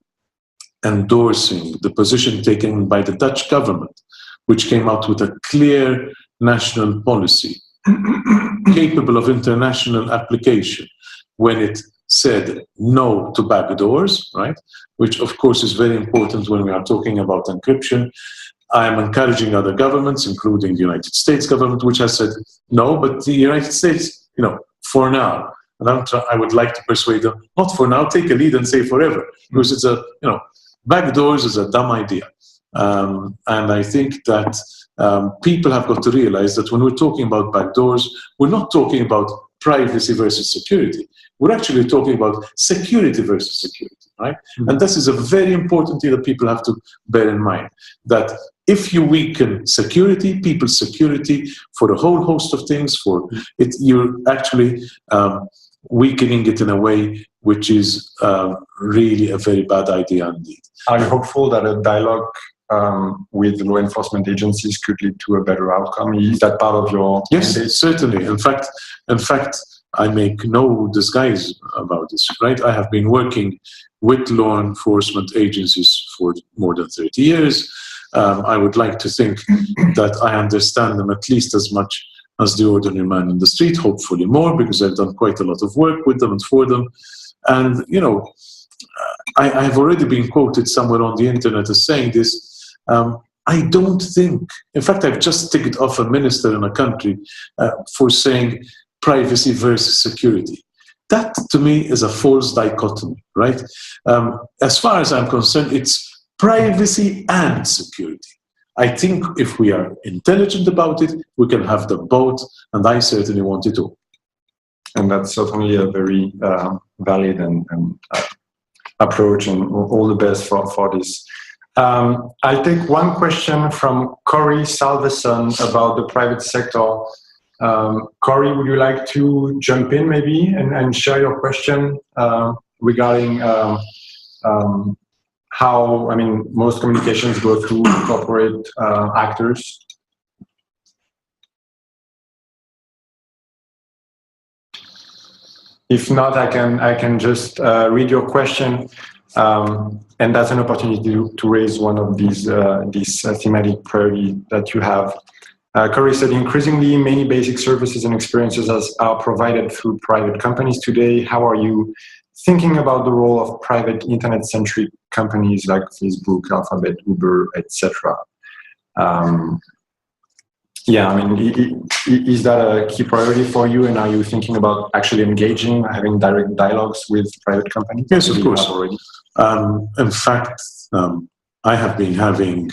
C: endorsing the position taken by the Dutch government, which came out with a clear national policy capable of international application when it said no to backdoors, right? Which, of course, is very important when we are talking about encryption. I am encouraging other governments, including the United States government, which has said no, but the United States, for now. And I would like to persuade them, not for now, take a lead and say forever, because it's backdoors is a dumb idea. And I think that people have got to realize that when we're talking about backdoors, we're not talking about privacy versus security. We're actually talking about security versus security, right? Mm-hmm. And this is a very important thing that people have to bear in mind, that if you weaken security, people's security, for a whole host of things, for it, you're actually weakening it in a way which is really a very bad idea indeed.
B: Are you hopeful that a dialogue with law enforcement agencies could lead to a better outcome? Is that part of your
C: Yes,
B: mandate?
C: Certainly. In fact, I make no disguise about this, right? I have been working with law enforcement agencies for more than 30 years. I would like to think that I understand them at least as much as the ordinary man in the street, hopefully more, because I've done quite a lot of work with them and for them. And, I have already been quoted somewhere on the internet as saying this. I don't think, in fact, I've just ticked off a minister in a country for saying privacy versus security. That, to me, is a false dichotomy, right? As far as I'm concerned, it's privacy and security. I think if we are intelligent about it, we can have them both, and I certainly want it all.
B: And that's certainly a very valid and approach, and all the best for this. I'll take one question from Corey Salveson about the private sector. Corey, would you like to jump in maybe and share your question regarding how, I mean, most communications go through corporate actors? If not, I can just read your question, and that's an opportunity to raise one of these thematic priorities that you have. Corey said, increasingly many basic services and experiences are provided through private companies today. How are you thinking about the role of private internet-centric companies like Facebook, Alphabet, Uber, etc.? Yeah, I mean, is that a key priority for you? And are you thinking about actually engaging, having direct dialogues with private companies?
C: Yes, of course. Already. In fact, I have been having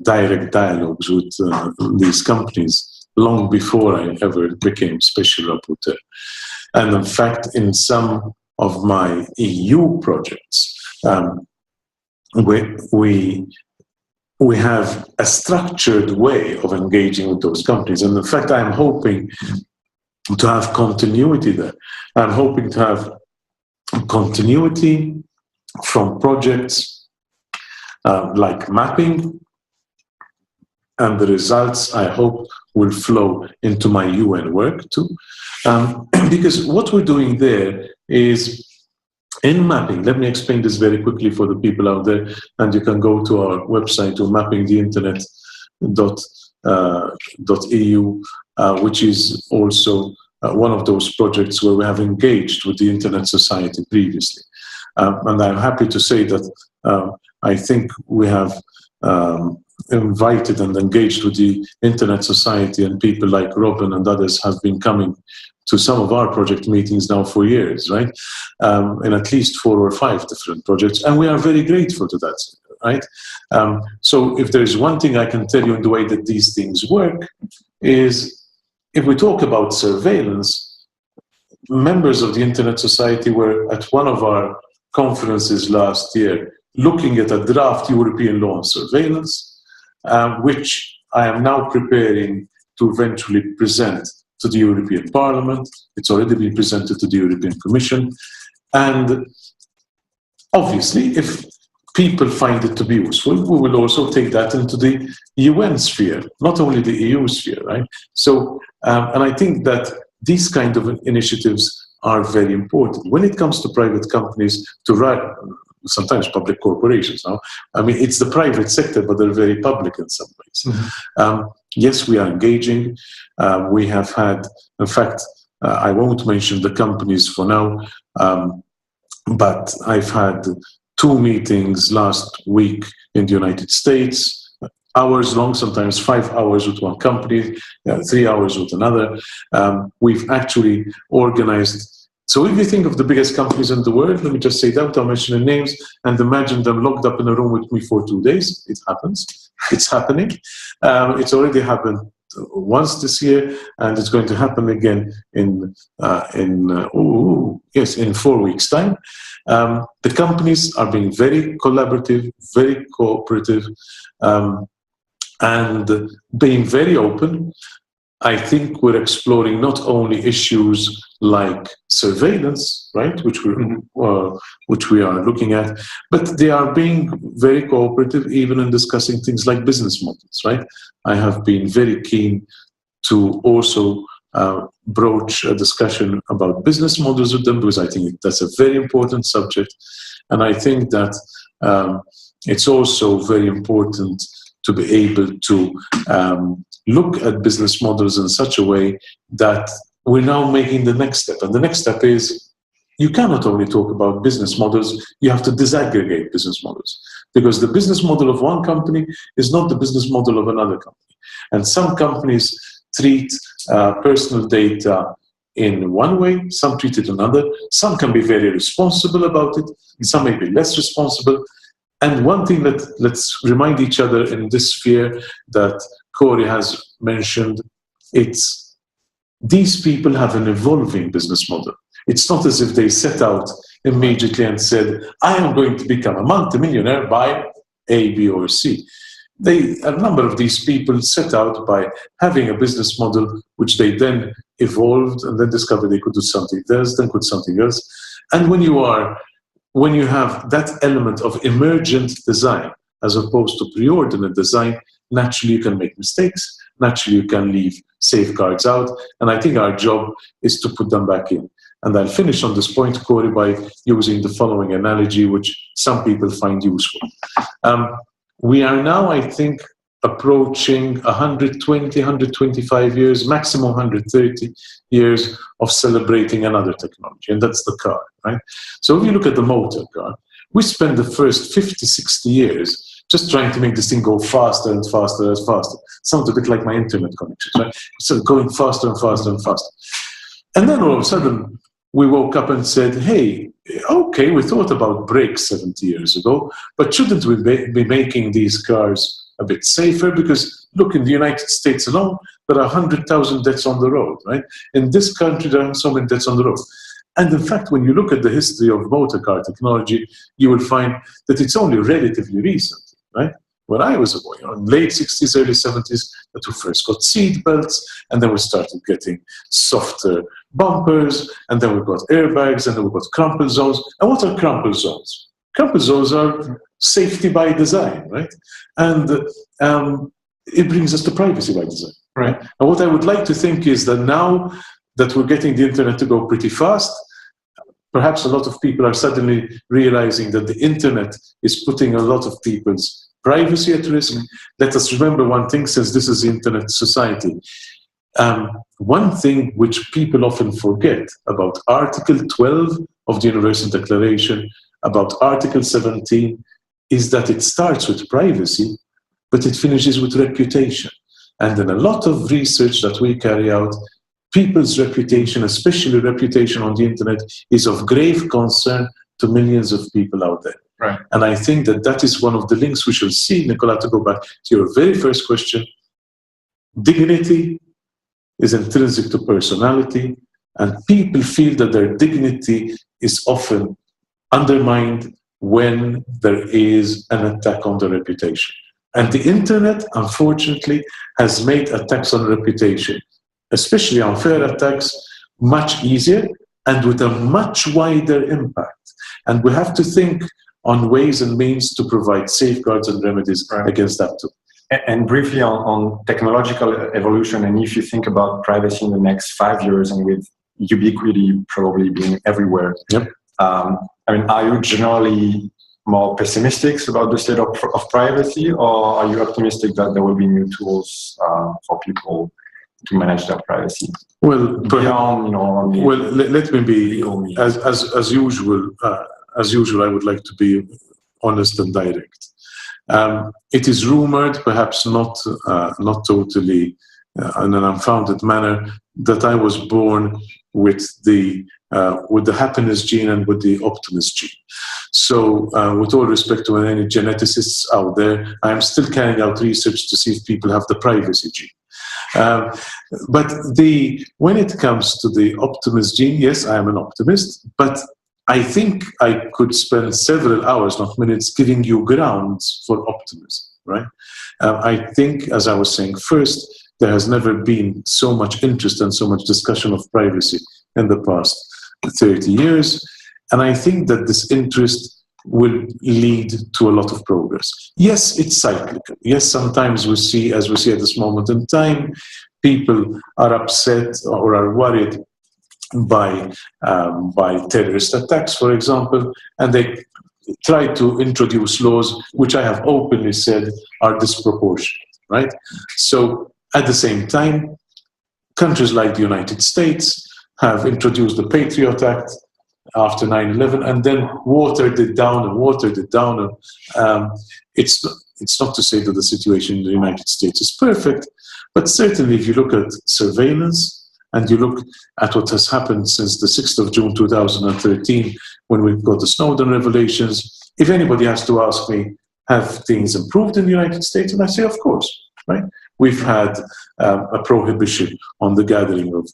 C: direct dialogues with these companies long before I ever became Special Rapporteur. And in fact, in some of my EU projects, we have a structured way of engaging with those companies. And in fact, I'm hoping to have continuity there. I'm hoping to have continuity from projects like mapping, and the results, I hope, will flow into my UN work too. Because what we're doing there is, in mapping, let me explain this very quickly for the people out there, and you can go to our website to mappingtheinternet.eu, which is also one of those projects where we have engaged with the Internet Society previously. And I'm happy to say that I think we have invited and engaged with the Internet Society, and people like Robin and others have been coming to some of our project meetings now for years, right? In at least 4 or 5 different projects, and we are very grateful to that, right? So if there's one thing I can tell you in the way that these things work is, if we talk about surveillance, members of the Internet Society were at one of our conferences last year looking at a draft European law on surveillance, which I am now preparing to eventually present to the European Parliament. It's already been presented to the European Commission. And obviously, if people find it to be useful, we will also take that into the UN sphere, not only the EU sphere, right? So, and I think that these kind of initiatives are very important. When it comes to private companies to run, sometimes public corporations now, I mean, it's the private sector, but they're very public in some ways. Mm-hmm. Yes, we are engaging. We have had, in fact, I won't mention the companies for now, but I've had 2 meetings last week in the United States, hours long, sometimes 5 hours with one company, 3 hours with another. We've actually organized. So if you think of the biggest companies in the world, let me just say that without mentioning names, and imagine them locked up in a room with me for 2 days. It happens. It's happening. It's already happened once this year, and it's going to happen again in 4 weeks' time. The companies are being very collaborative, very cooperative, and being very open. I think we're exploring not only issues like surveillance, right, which we are looking at, but they are being very cooperative even in discussing things like business models, right? I have been very keen to also broach a discussion about business models with them, because I think that's a very important subject. And I think that it's also very important to be able to look at business models in such a way that we're now making the next step. And the next step is, you cannot only talk about business models, you have to disaggregate business models. Because the business model of one company is not the business model of another company. And some companies treat personal data in one way, some treat it another. Some can be very responsible about it, some may be less responsible. And one thing that let's remind each other in this sphere that Corey has mentioned, it's these people have an evolving business model. It's not as if they set out immediately and said, I am going to become a multimillionaire by A, B, or C. A number of these people set out by having a business model which they then evolved and then discovered they could do something else, then could something else. And when you have that element of emergent design as opposed to preordinate design, naturally you can make mistakes, naturally you can leave safeguards out, and I think our job is to put them back in. And I'll finish on this point, Corey, by using the following analogy, which some people find useful. We are now, I think, approaching 120, 125 years, maximum 130 years of celebrating another technology, and that's the car, right? So if you look at the motor car, we spend the first 50, 60 years just trying to make this thing go faster and faster and faster. Sounds a bit like my internet connections, right? So going faster and faster and faster. And then all of a sudden, we woke up and said, hey, okay, we thought about brakes 70 years ago, but shouldn't we be making these cars a bit safer? Because look, in the United States alone, there are 100,000 deaths on the road, right? In this country, there are so many deaths on the road. And in fact, when you look at the history of motor car technology, you will find that it's only relatively recent, right? When I was a boy, in late 60s, early 70s, that we first got seat belts, and then we started getting softer bumpers, and then we got airbags, and then we got crumple zones. And what are crumple zones? Crumple zones are safety by design, right? And it brings us to privacy by design, right? And what I would like to think is that now that we're getting the internet to go pretty fast, perhaps a lot of people are suddenly realizing that the internet is putting a lot of people's privacy at risk. Let us remember one thing, since this is the internet society. One thing which people often forget about Article 12 of the Universal Declaration, about Article 17, is that it starts with privacy, but it finishes with reputation. And in a lot of research that we carry out, people's reputation, especially reputation on the internet, is of grave concern to millions of people out there.
B: Right.
C: And I think that that is one of the links we shall see, Nicolas, to go back to your very first question. Dignity is intrinsic to personality, and people feel that their dignity is often undermined when there is an attack on their reputation. And the internet, unfortunately, has made attacks on reputation, especially unfair attacks, much easier and with a much wider impact. And we have to think on ways and means to provide safeguards and remedies against that too.
B: And briefly on technological evolution, and if you think about privacy in the next 5 years and with ubiquity probably being everywhere,
C: yep.
B: I mean, are you generally more pessimistic about the state of privacy, or are you optimistic that there will be new tools for people to manage their privacy?
C: Well,
B: beyond,
C: let me be as usual. As usual, I would like to be honest and direct. It is rumored, perhaps not totally in an unfounded manner, that I was born with the happiness gene and with the optimist gene. So, with all respect to any geneticists out there, I am still carrying out research to see if people have the privacy gene. But when it comes to the optimist gene, yes, I am an optimist, but I think I could spend several hours, not minutes, giving you grounds for optimism, right? I think, as I was saying first, there has never been so much interest and so much discussion of privacy in the past 30 years. And I think that this interest will lead to a lot of progress. Yes, it's cyclical. Yes, sometimes we see, as we see at this moment in time, people are upset or are worried by terrorist attacks, for example, and they try to introduce laws which I have openly said are disproportionate, right? So at the same time, countries like the United States have introduced the Patriot Act after 9/11 and then watered it down. And it's not to say that the situation in the United States is perfect, but certainly if you look at surveillance, and you look at what has happened since the 6th of June 2013, when we've got the Snowden revelations, if anybody has to ask me, have things improved in the United States? And I say, of course, right? We've had a prohibition on the gathering of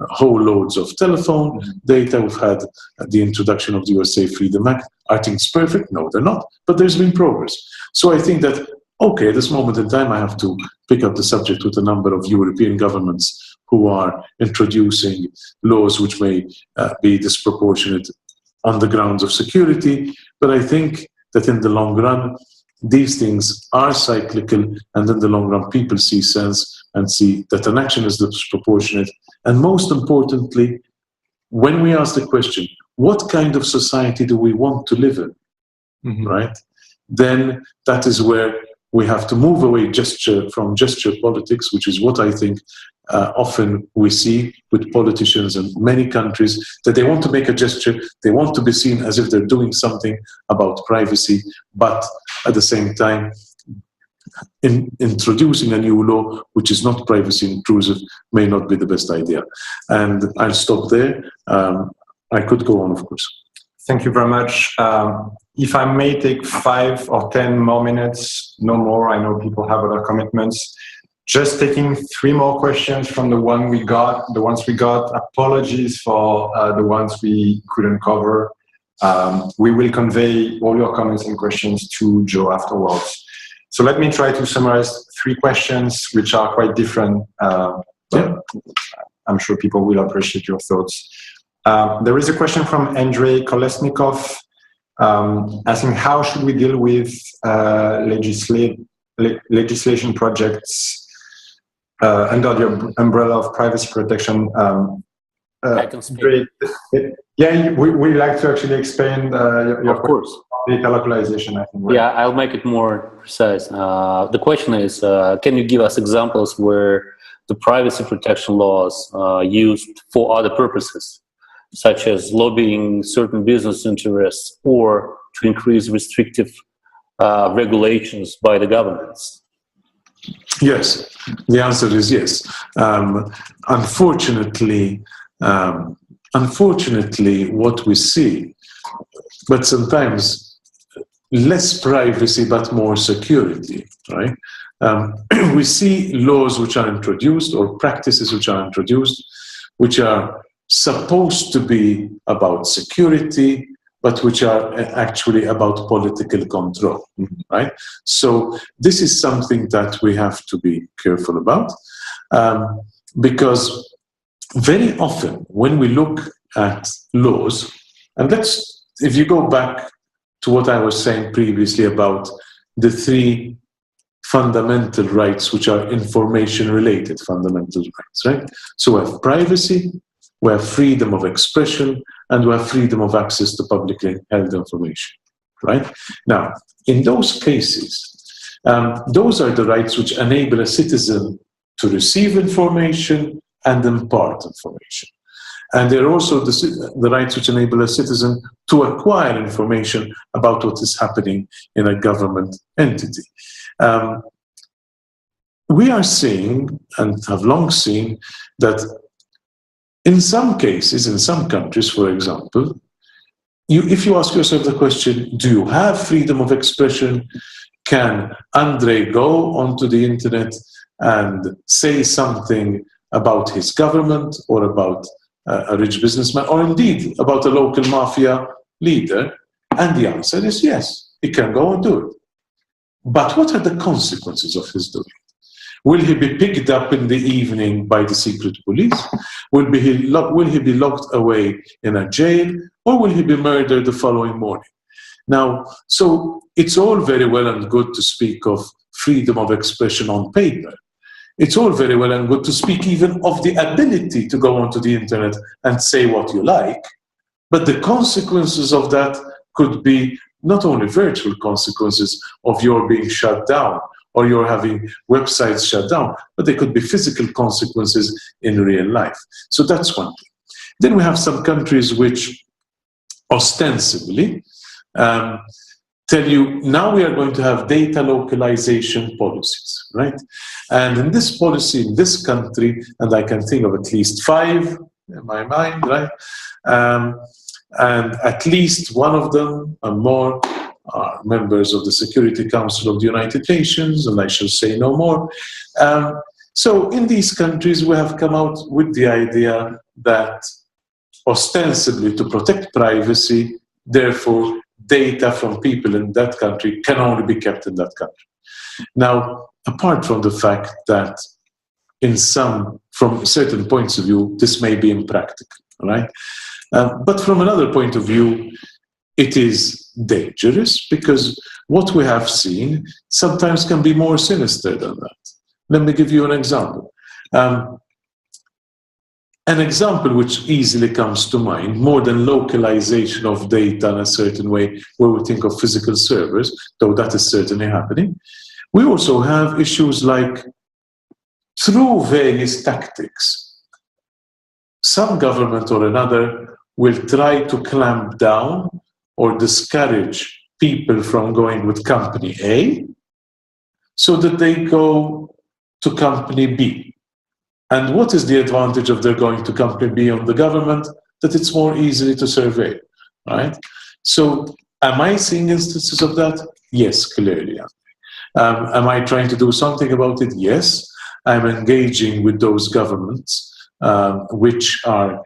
C: whole loads of telephone data. We've had the introduction of the USA Freedom Act. Are things perfect? No, they're not. But there's been progress. So I think that, okay, at this moment in time, I have to pick up the subject with a number of European governments who are introducing laws which may be disproportionate on the grounds of security. But I think that in the long run, these things are cyclical, and in the long run, people see sense and see that an action is disproportionate. And most importantly, when we ask the question, what kind of society do we want to live in, right? Then that is where we have to move away from gesture politics, which is what I think often we see with politicians in many countries, that they want to make a gesture, they want to be seen as if they're doing something about privacy, but at the same time, in introducing a new law which is not privacy intrusive may not be the best idea. And I'll stop there. I could go on, of course.
B: Thank you very much. If I may take 5 or 10 more minutes, no more, I know people have other commitments. Just taking 3 more questions from the ones we got. Apologies for the ones we couldn't cover. We will convey all your comments and questions to Joe afterwards. So let me try to summarize 3 questions, which are quite different. But I'm sure people will appreciate your thoughts. There is a question from Andrei Kolesnikov asking, how should we deal with legislation projects under the umbrella of privacy protection?
F: I can speak.
B: Yeah, we like to actually explain your
F: of course.
B: Data localization, I think. Right?
F: Yeah, I'll make it more precise. The question is, can you give us examples where the privacy protection laws used for other purposes, such as lobbying certain business interests or to increase restrictive regulations by the governments?
C: Yes, the answer is yes. Unfortunately, what we see, but sometimes less privacy but more security, right? We see laws which are introduced or practices which are introduced which are supposed to be about security but which are actually about political control, right? So this is something that we have to be careful about, because very often when we look at laws, and if you go back to what I was saying previously about the 3 fundamental rights, which are information-related fundamental rights, right? So we have privacy, we have freedom of expression, and we have freedom of access to publicly held information, right? Now, in those cases, those are the rights which enable a citizen to receive information and impart information. And they're also the rights which enable a citizen to acquire information about what is happening in a government entity. We are seeing, and have long seen, that in some cases, in some countries, for example, if you ask yourself the question, do you have freedom of expression? Can Andrei go onto the internet and say something about his government or about a rich businessman, or indeed about a local mafia leader? And the answer is yes, he can go and do it. But what are the consequences of his doing? Will he be picked up in the evening by the secret police? Will he be locked away in a jail? Or will he be murdered the following morning? Now, so it's all very well and good to speak of freedom of expression on paper. It's all very well and good to speak even of the ability to go onto the internet and say what you like, but the consequences of that could be not only virtual consequences of your being shut down or you're having websites shut down, but they could be physical consequences in real life. So that's one thing. Then we have some countries which ostensibly tell you, now we are going to have data localization policies, right? And in this policy, in this country, and I can think of at least 5 in my mind, right? And at least one of them, and more, are members of the Security Council of the United Nations, and I shall say no more. So in these countries, we have come out with the idea that ostensibly to protect privacy, therefore data from people in that country can only be kept in that country. Now, apart from the fact that from certain points of view, this may be impractical, right? But from another point of view, it is dangerous because what we have seen sometimes can be more sinister than that. Let me give you an example. An example which easily comes to mind, more than localization of data in a certain way, where we think of physical servers, though that is certainly happening. We also have issues like, through various tactics, some government or another will try to clamp down or discourage people from going with company A so that they go to company B. And what is the advantage of their going to company B on the government? That it's more easily to survey, right? So am I seeing instances of that? Yes, clearly. Am I trying to do something about it? Yes. I'm engaging with those governments which are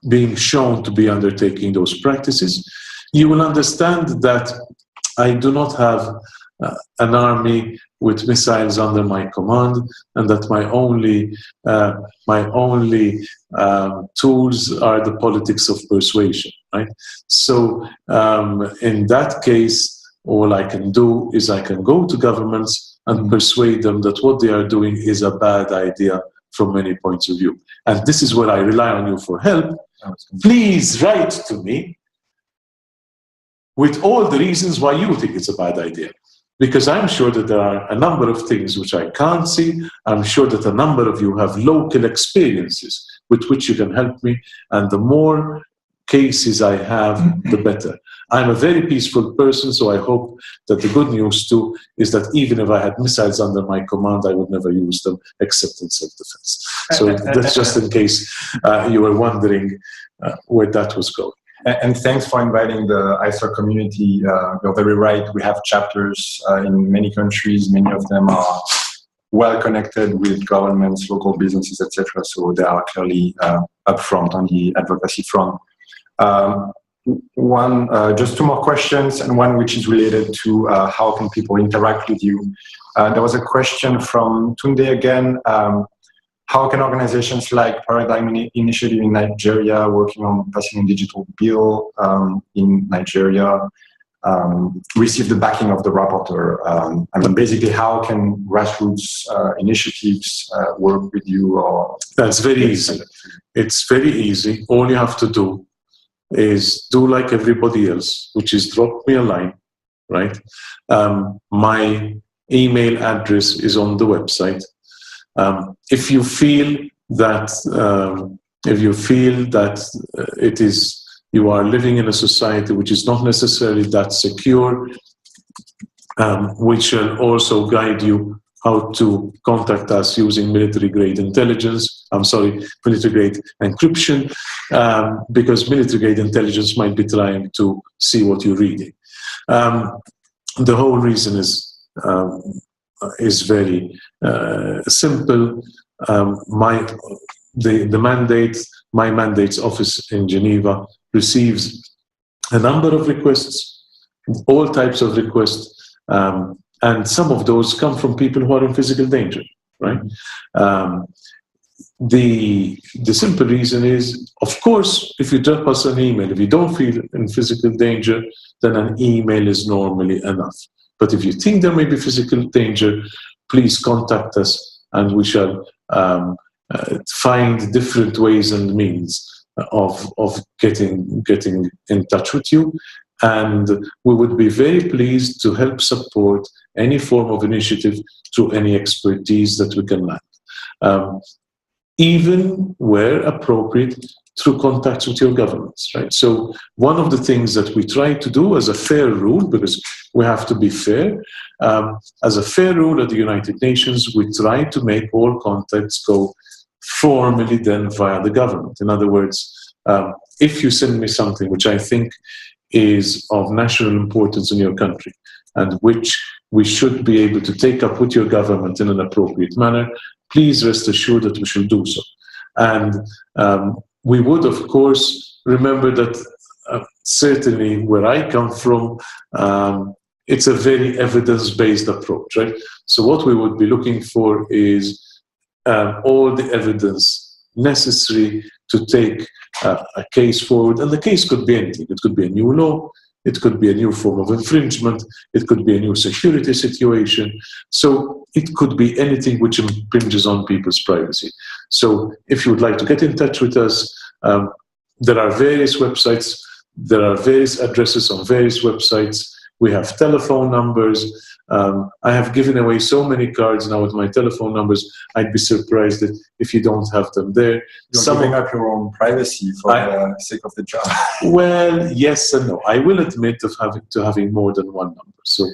C: being shown to be undertaking those practices. You will understand that I do not have an army with missiles under my command, and that my only tools are the politics of persuasion, right? So in that case, all I can do is I can go to governments and persuade them that what they are doing is a bad idea from many points of view. And this is where I rely on you for help. Please write to me with all the reasons why you think it's a bad idea. Because I'm sure that there are a number of things which I can't see. I'm sure that a number of you have local experiences with which you can help me. And the more cases I have, the better. I'm a very peaceful person, so I hope that the good news too is that even if I had missiles under my command, I would never use them except in self-defense. So that's just in case you were wondering where that was going.
B: And thanks for inviting the ISOC community. You're very right. We have chapters in many countries. Many of them are well connected with governments, local businesses, etc. So they are clearly upfront on the advocacy front. Just two more questions, and one which is related to how can people interact with you. There was a question from Tunde again. How can organizations like Paradigm Initiative in Nigeria, working on passing a digital bill in Nigeria, receive the backing of the rapporteur? I mean, basically, how can grassroots initiatives work with you? Or
C: that's very easy. It's very easy. All you have to do is do like everybody else, which is drop me a line, right? My email address is on the website. If you feel that you are living in a society which is not necessarily that secure, we shall also guide you how to contact us using military-grade military-grade encryption, because military-grade intelligence might be trying to see what you're reading. The whole reason is very simple. My mandate's office in Geneva receives a number of requests, all types of requests, and some of those come from people who are in physical danger, right? The simple reason is, of course, if you drop us an email, if you don't feel in physical danger, then an email is normally enough. But if you think there may be physical danger, please contact us, and we shall find different ways and means of getting in touch with you. And we would be very pleased to help support any form of initiative through any expertise that we can lend, even where appropriate, through contacts with your governments, right? So one of the things that we try to do as a fair rule, because we have to be fair, as a fair rule at the United Nations, we try to make all contacts go formally then via the government. In other words, if you send me something which I think is of national importance in your country, and which we should be able to take up with your government in an appropriate manner, please rest assured that we shall do so. And we would, of course, remember that certainly where I come from, it's a very evidence-based approach, right? So what we would be looking for is all the evidence necessary to take a case forward. And the case could be anything. It could be a new law, it could be a new form of infringement, it could be a new security situation. So it could be anything which impinges on people's privacy. So if you would like to get in touch with us, there are various websites, there are various addresses on various websites. We have telephone numbers. I have given away so many cards now with my telephone numbers. I'd be surprised if you don't have them there.
B: You're giving up your own privacy for the sake of the job.
C: Well, yes and no. I will admit of having more than one number. So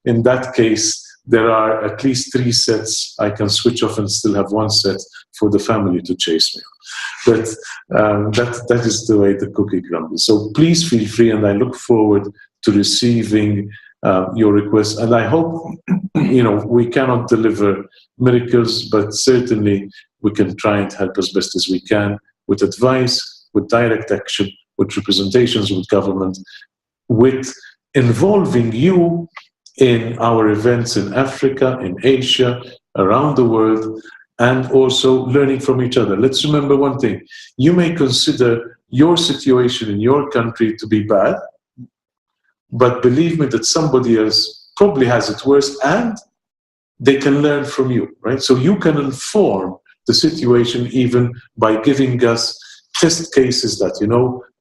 C: in that case, there are at least 3 sets. I can switch off and still have 1 set for the family to chase me. But that is the way the cookie crumbles. So please feel free, and I look forward to receiving your requests. And I hope, we cannot deliver miracles, but certainly we can try and help as best as we can with advice, with direct action, with representations with government, with involving you in our events in Africa, in Asia, around the world, and also learning from each other. Let's remember one thing. You may consider your situation in your country to be bad, but believe me that somebody else probably has it worse, and they can learn from you, right? So you can inform the situation even by giving us test cases that,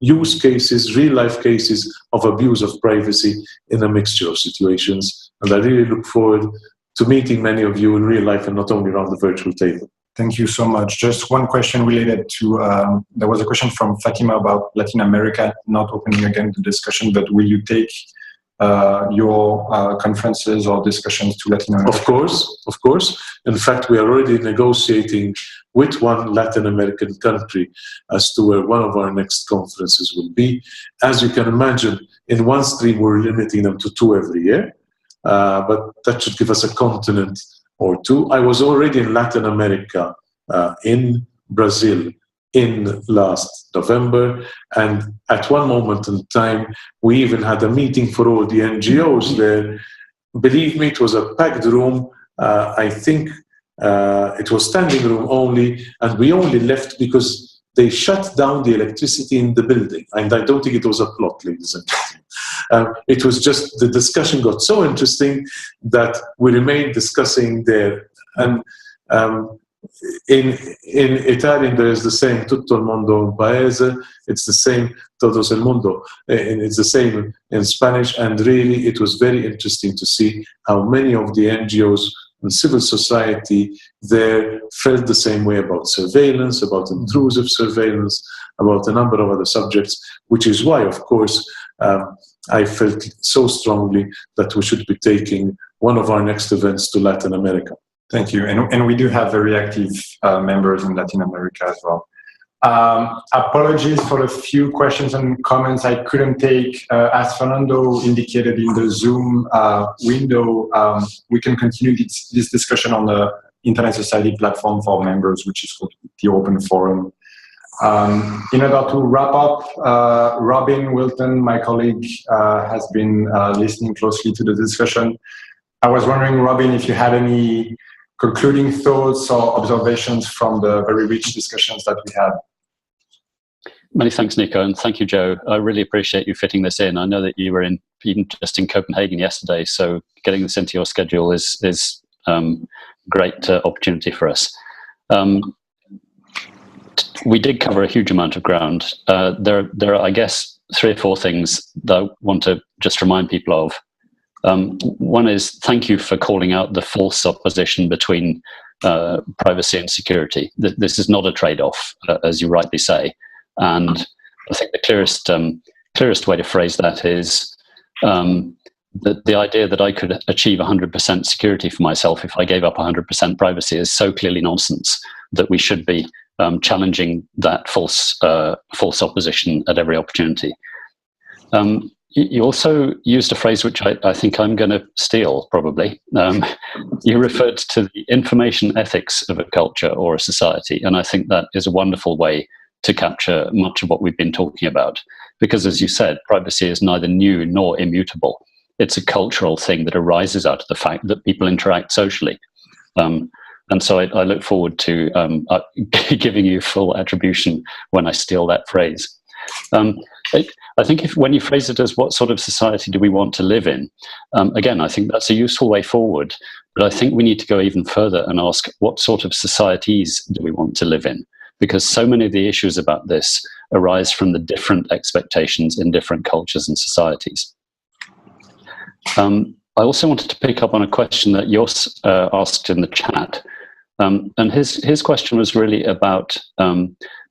C: use cases, real-life cases of abuse of privacy in a mixture of situations. And I really look forward to meeting many of you in real life and not only around the virtual table.
B: Thank you so much. Just one question related to, there was a question from Fatima about Latin America, not opening again the discussion, but will you take your conferences or discussions to Latin America?
C: Of course. In fact, we are already negotiating with one Latin American country as to where one of our next conferences will be. As you can imagine, in one stream, we're limiting them to 2 every year, but that should give us a continent or 2. I was already in Latin America, in Brazil, in last November, and at one moment in time, we even had a meeting for all the NGOs there. Believe me, it was a packed room. I think it was standing room only, and we only left because they shut down the electricity in the building. And I don't think it was a plot, ladies and gentlemen. It was just the discussion got so interesting that we remained discussing there. And in Italian, there is the saying, tutto il mondo un paese. It's the same, todos el mundo. And it's the same in Spanish. And really, it was very interesting to see how many of the NGOs and civil society there felt the same way about surveillance, about intrusive surveillance, about a number of other subjects, which is why, of course, I felt so strongly that we should be taking one of our next events to Latin America.
B: Thank you. And we do have very active members in Latin America as well. Apologies for a few questions and comments I couldn't take. As Fernando indicated in the Zoom window, we can continue this discussion on the Internet Society platform for members, which is called the Open Forum. In order to wrap up, Robin Wilton, my colleague, has been listening closely to the discussion. I was wondering, Robin, if you had any concluding thoughts or observations from the very rich discussions that we had.
G: Many thanks, Nico, and thank you, Joe. I really appreciate you fitting this in. I know that you were even just in Copenhagen yesterday, so getting this into your schedule is great opportunity for us. We did cover a huge amount of ground. There are, I guess, 3 or 4 things that I want to just remind people of. One is thank you for calling out the false opposition between privacy and security. This is not a trade-off, as you rightly say. And I think the clearest way to phrase that is the idea that I could achieve 100% security for myself if I gave up 100% privacy is so clearly nonsense that we should be challenging that false opposition at every opportunity. You also used a phrase which I think I'm going to steal, probably. You referred to the information ethics of a culture or a society, and I think that is a wonderful way to capture much of what we've been talking about. Because, as you said, privacy is neither new nor immutable. It's a cultural thing that arises out of the fact that people interact socially. And so I look forward to giving you full attribution when I steal that phrase. I think when you phrase it as what sort of society do we want to live in, again, I think that's a useful way forward. But I think we need to go even further and ask what sort of societies do we want to live in? Because so many of the issues about this arise from the different expectations in different cultures and societies. I also wanted to pick up on a question that Jos asked in the chat. And his question was really about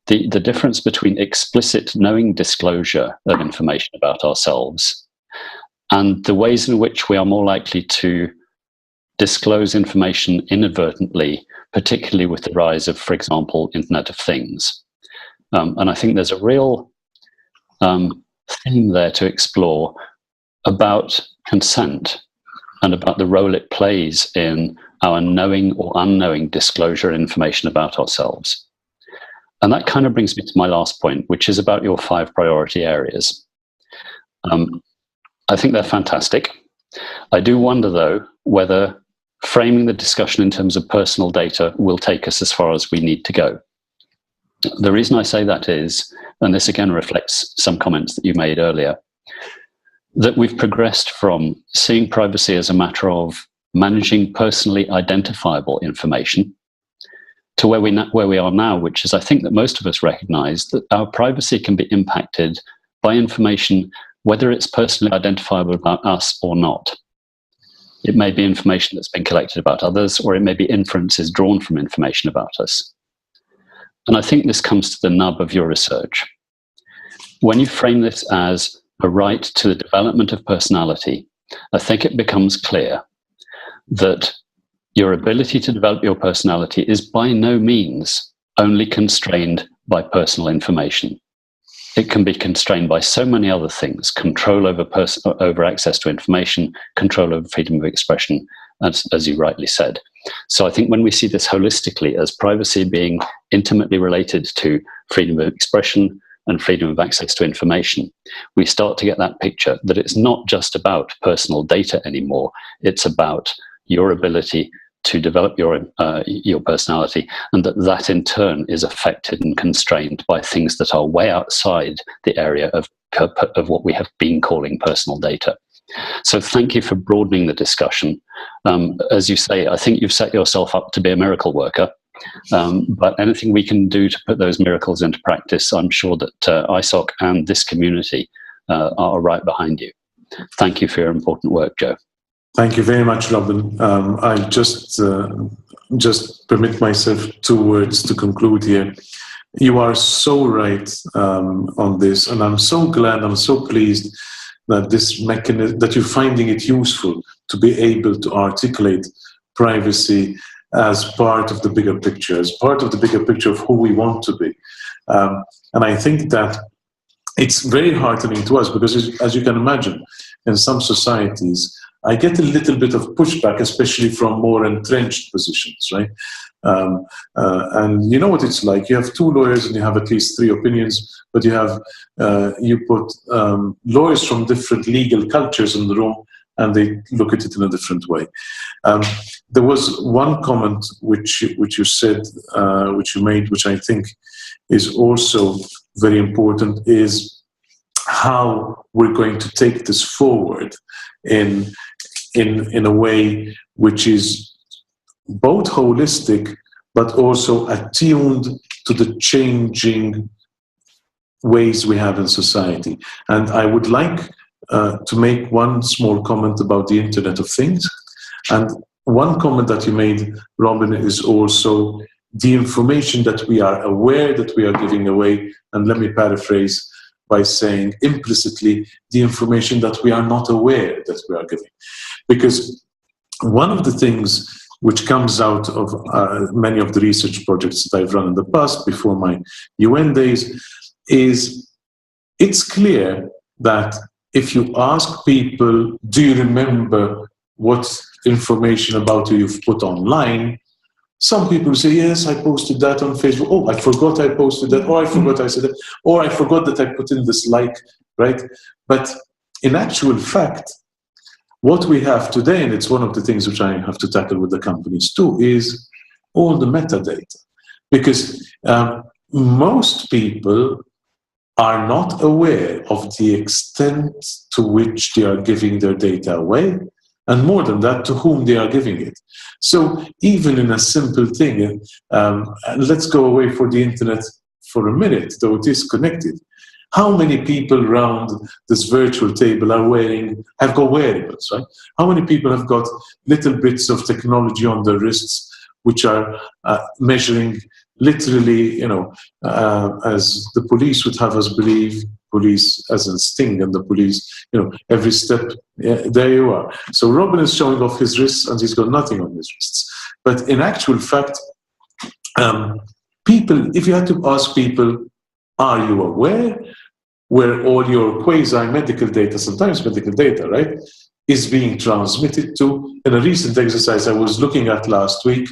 G: the difference between explicit knowing disclosure of information about ourselves and the ways in which we are more likely to disclose information inadvertently, particularly with the rise of, for example, Internet of Things. And I think there's a real theme there to explore about consent and about the role it plays in our knowing or unknowing disclosure of information about ourselves. And that kind of brings me to my last point, which is about your 5 priority areas. I think they're fantastic. I do wonder, though, whether framing the discussion in terms of personal data will take us as far as we need to go. The reason I say that is, and this again reflects some comments that you made earlier, that we've progressed from seeing privacy as a matter of managing personally identifiable information to where we are now, which is, I think that most of us recognize that our privacy can be impacted by information, whether it's personally identifiable about us or not. It may be information that's been collected about others, or it may be inferences drawn from information about us. And I think this comes to the nub of your research. When you frame this as a right to the development of personality, I think it becomes clear that your ability to develop your personality is by no means only constrained by personal information. It can be constrained by so many other things: control over access to information, control over freedom of expression, as you rightly said. So I think when we see this holistically as privacy being intimately related to freedom of expression and freedom of access to information, we start to get that picture that it's not just about personal data anymore. It's about your ability to develop your personality, and that in turn is affected and constrained by things that are way outside the area of what we have been calling personal data. So thank you for broadening the discussion. As you say, I think you've set yourself up to be a miracle worker, but anything we can do to put those miracles into practice, I'm sure that ISOC and this community are right behind you. Thank you for your important work, Joe.
C: Thank you very much, Robin. I'll just permit myself 2 words to conclude here. You are so right on this, and I'm so glad, I'm so pleased that this mechanism, that you're finding it useful to be able to articulate privacy as part of the bigger picture, as part of the bigger picture of who we want to be. And I think that it's very heartening to us because, as you can imagine, in some societies, I get a little bit of pushback, especially from more entrenched positions, right? And you know what it's like. You have 2 lawyers and you have at least 3 opinions, but you put lawyers from different legal cultures in the room, and they look at it in a different way. There was one comment which you said, which you made, which I think is also very important, is how we're going to take this forward in a way which is both holistic but also attuned to the changing ways we have in society. And I would like to make one small comment about the Internet of Things. And one comment that you made, Robin, is also the information that we are aware that we are giving away. And let me paraphrase by saying implicitly the information that we are not aware that we are giving. Because one of the things which comes out of many of the research projects that I've run in the past, before my UN days, is it's clear that if you ask people, do you remember what information about you you've put online? Some people say, yes, I posted that on Facebook. Oh, I forgot I posted that. Or I forgot I said that. Or I forgot that I put in this like, right? But in actual fact, what we have today, and it's one of the things which I have to tackle with the companies too, is all the metadata. Because most people are not aware of the extent to which they are giving their data away, and more than that, to whom they are giving it. So even in a simple thing, and let's go away for the internet for a minute, though it is connected. How many people around this virtual table have got wearables, right? How many people have got little bits of technology on their wrists which are measuring literally, as the police would have us believe, police as in Sting and the police, every step, there you are. So Robin is showing off his wrists and he's got nothing on his wrists. But in actual fact, people, if you had to ask people, are you aware where all your quasi-medical data, sometimes medical data, right, is being transmitted to? In a recent exercise I was looking at last week,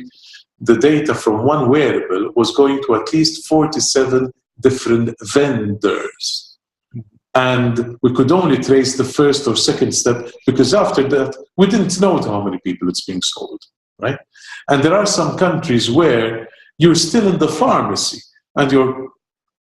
C: the data from one wearable was going to at least 47 different vendors. And we could only trace the first or second step, because after that, we didn't know to how many people it's being sold, right? And there are some countries where you're still in the pharmacy and your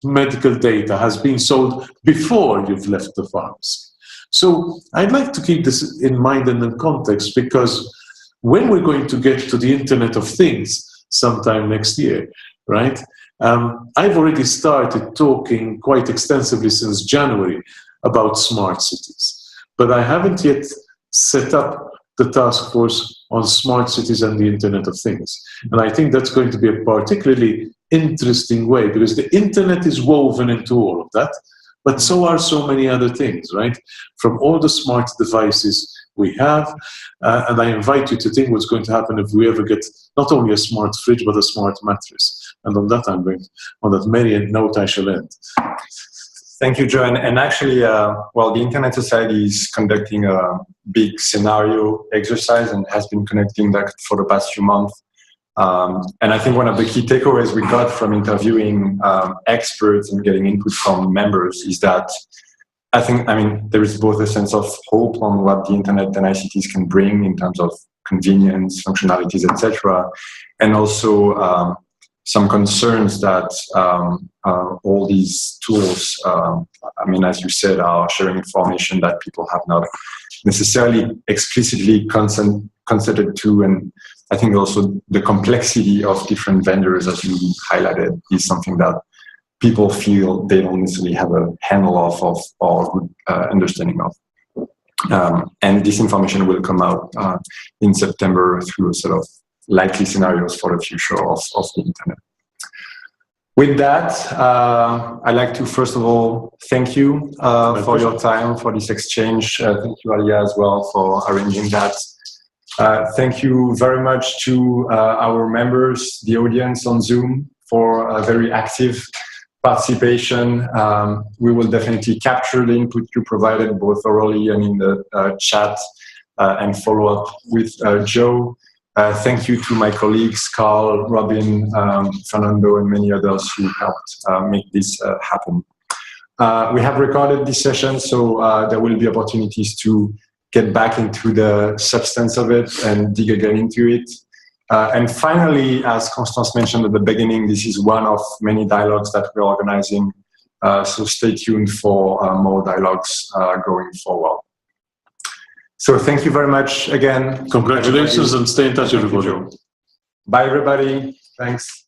C: medical data has been sold before you've left the pharmacy. So I'd like to keep this in mind and in context, because when we're going to get to the Internet of Things sometime next year, right? I've already started talking quite extensively since January about smart cities, but I haven't yet set up the task force on smart cities and the Internet of Things. And I think that's going to be a particularly interesting way, because the Internet is woven into all of that, but so are so many other things, right? From all the smart devices we have, and I invite you to think what's going to happen if we ever get not only a smart fridge, but a smart mattress. And on that, on that merry note, I shall end.
B: Thank you, Joe. And actually, the Internet Society is conducting a big scenario exercise and has been conducting that for the past few months. And I think one of the key takeaways we got from interviewing experts and getting input from members is that there is both a sense of hope on what the Internet and ICTs can bring in terms of convenience, functionalities, etc., and also some concerns that all these tools, as you said, are sharing information that people have not necessarily explicitly consented to. And I think also the complexity of different vendors, as you highlighted, is something that people feel they don't necessarily have a handle of or good understanding of. And this information will come out in September through a sort of likely scenarios for the future of the Internet. With that, I'd like to first of all thank you for your time, for this exchange. Thank you, Alia, as well, for arranging that. Thank you very much to our members, the audience on Zoom, for a very active participation. We will definitely capture the input you provided, both orally and in the chat, and follow up with Joe. Thank you to my colleagues, Carl, Robin, Fernando, and many others who helped make this happen. We have recorded this session, so there will be opportunities to get back into the substance of it and dig again into it. And finally, as Constance mentioned at the beginning, this is one of many dialogues that we're organizing. So stay tuned for more dialogues going forward. So thank you very much again.
C: Congratulations, and stay in touch, everybody.
B: Bye, everybody. Thanks.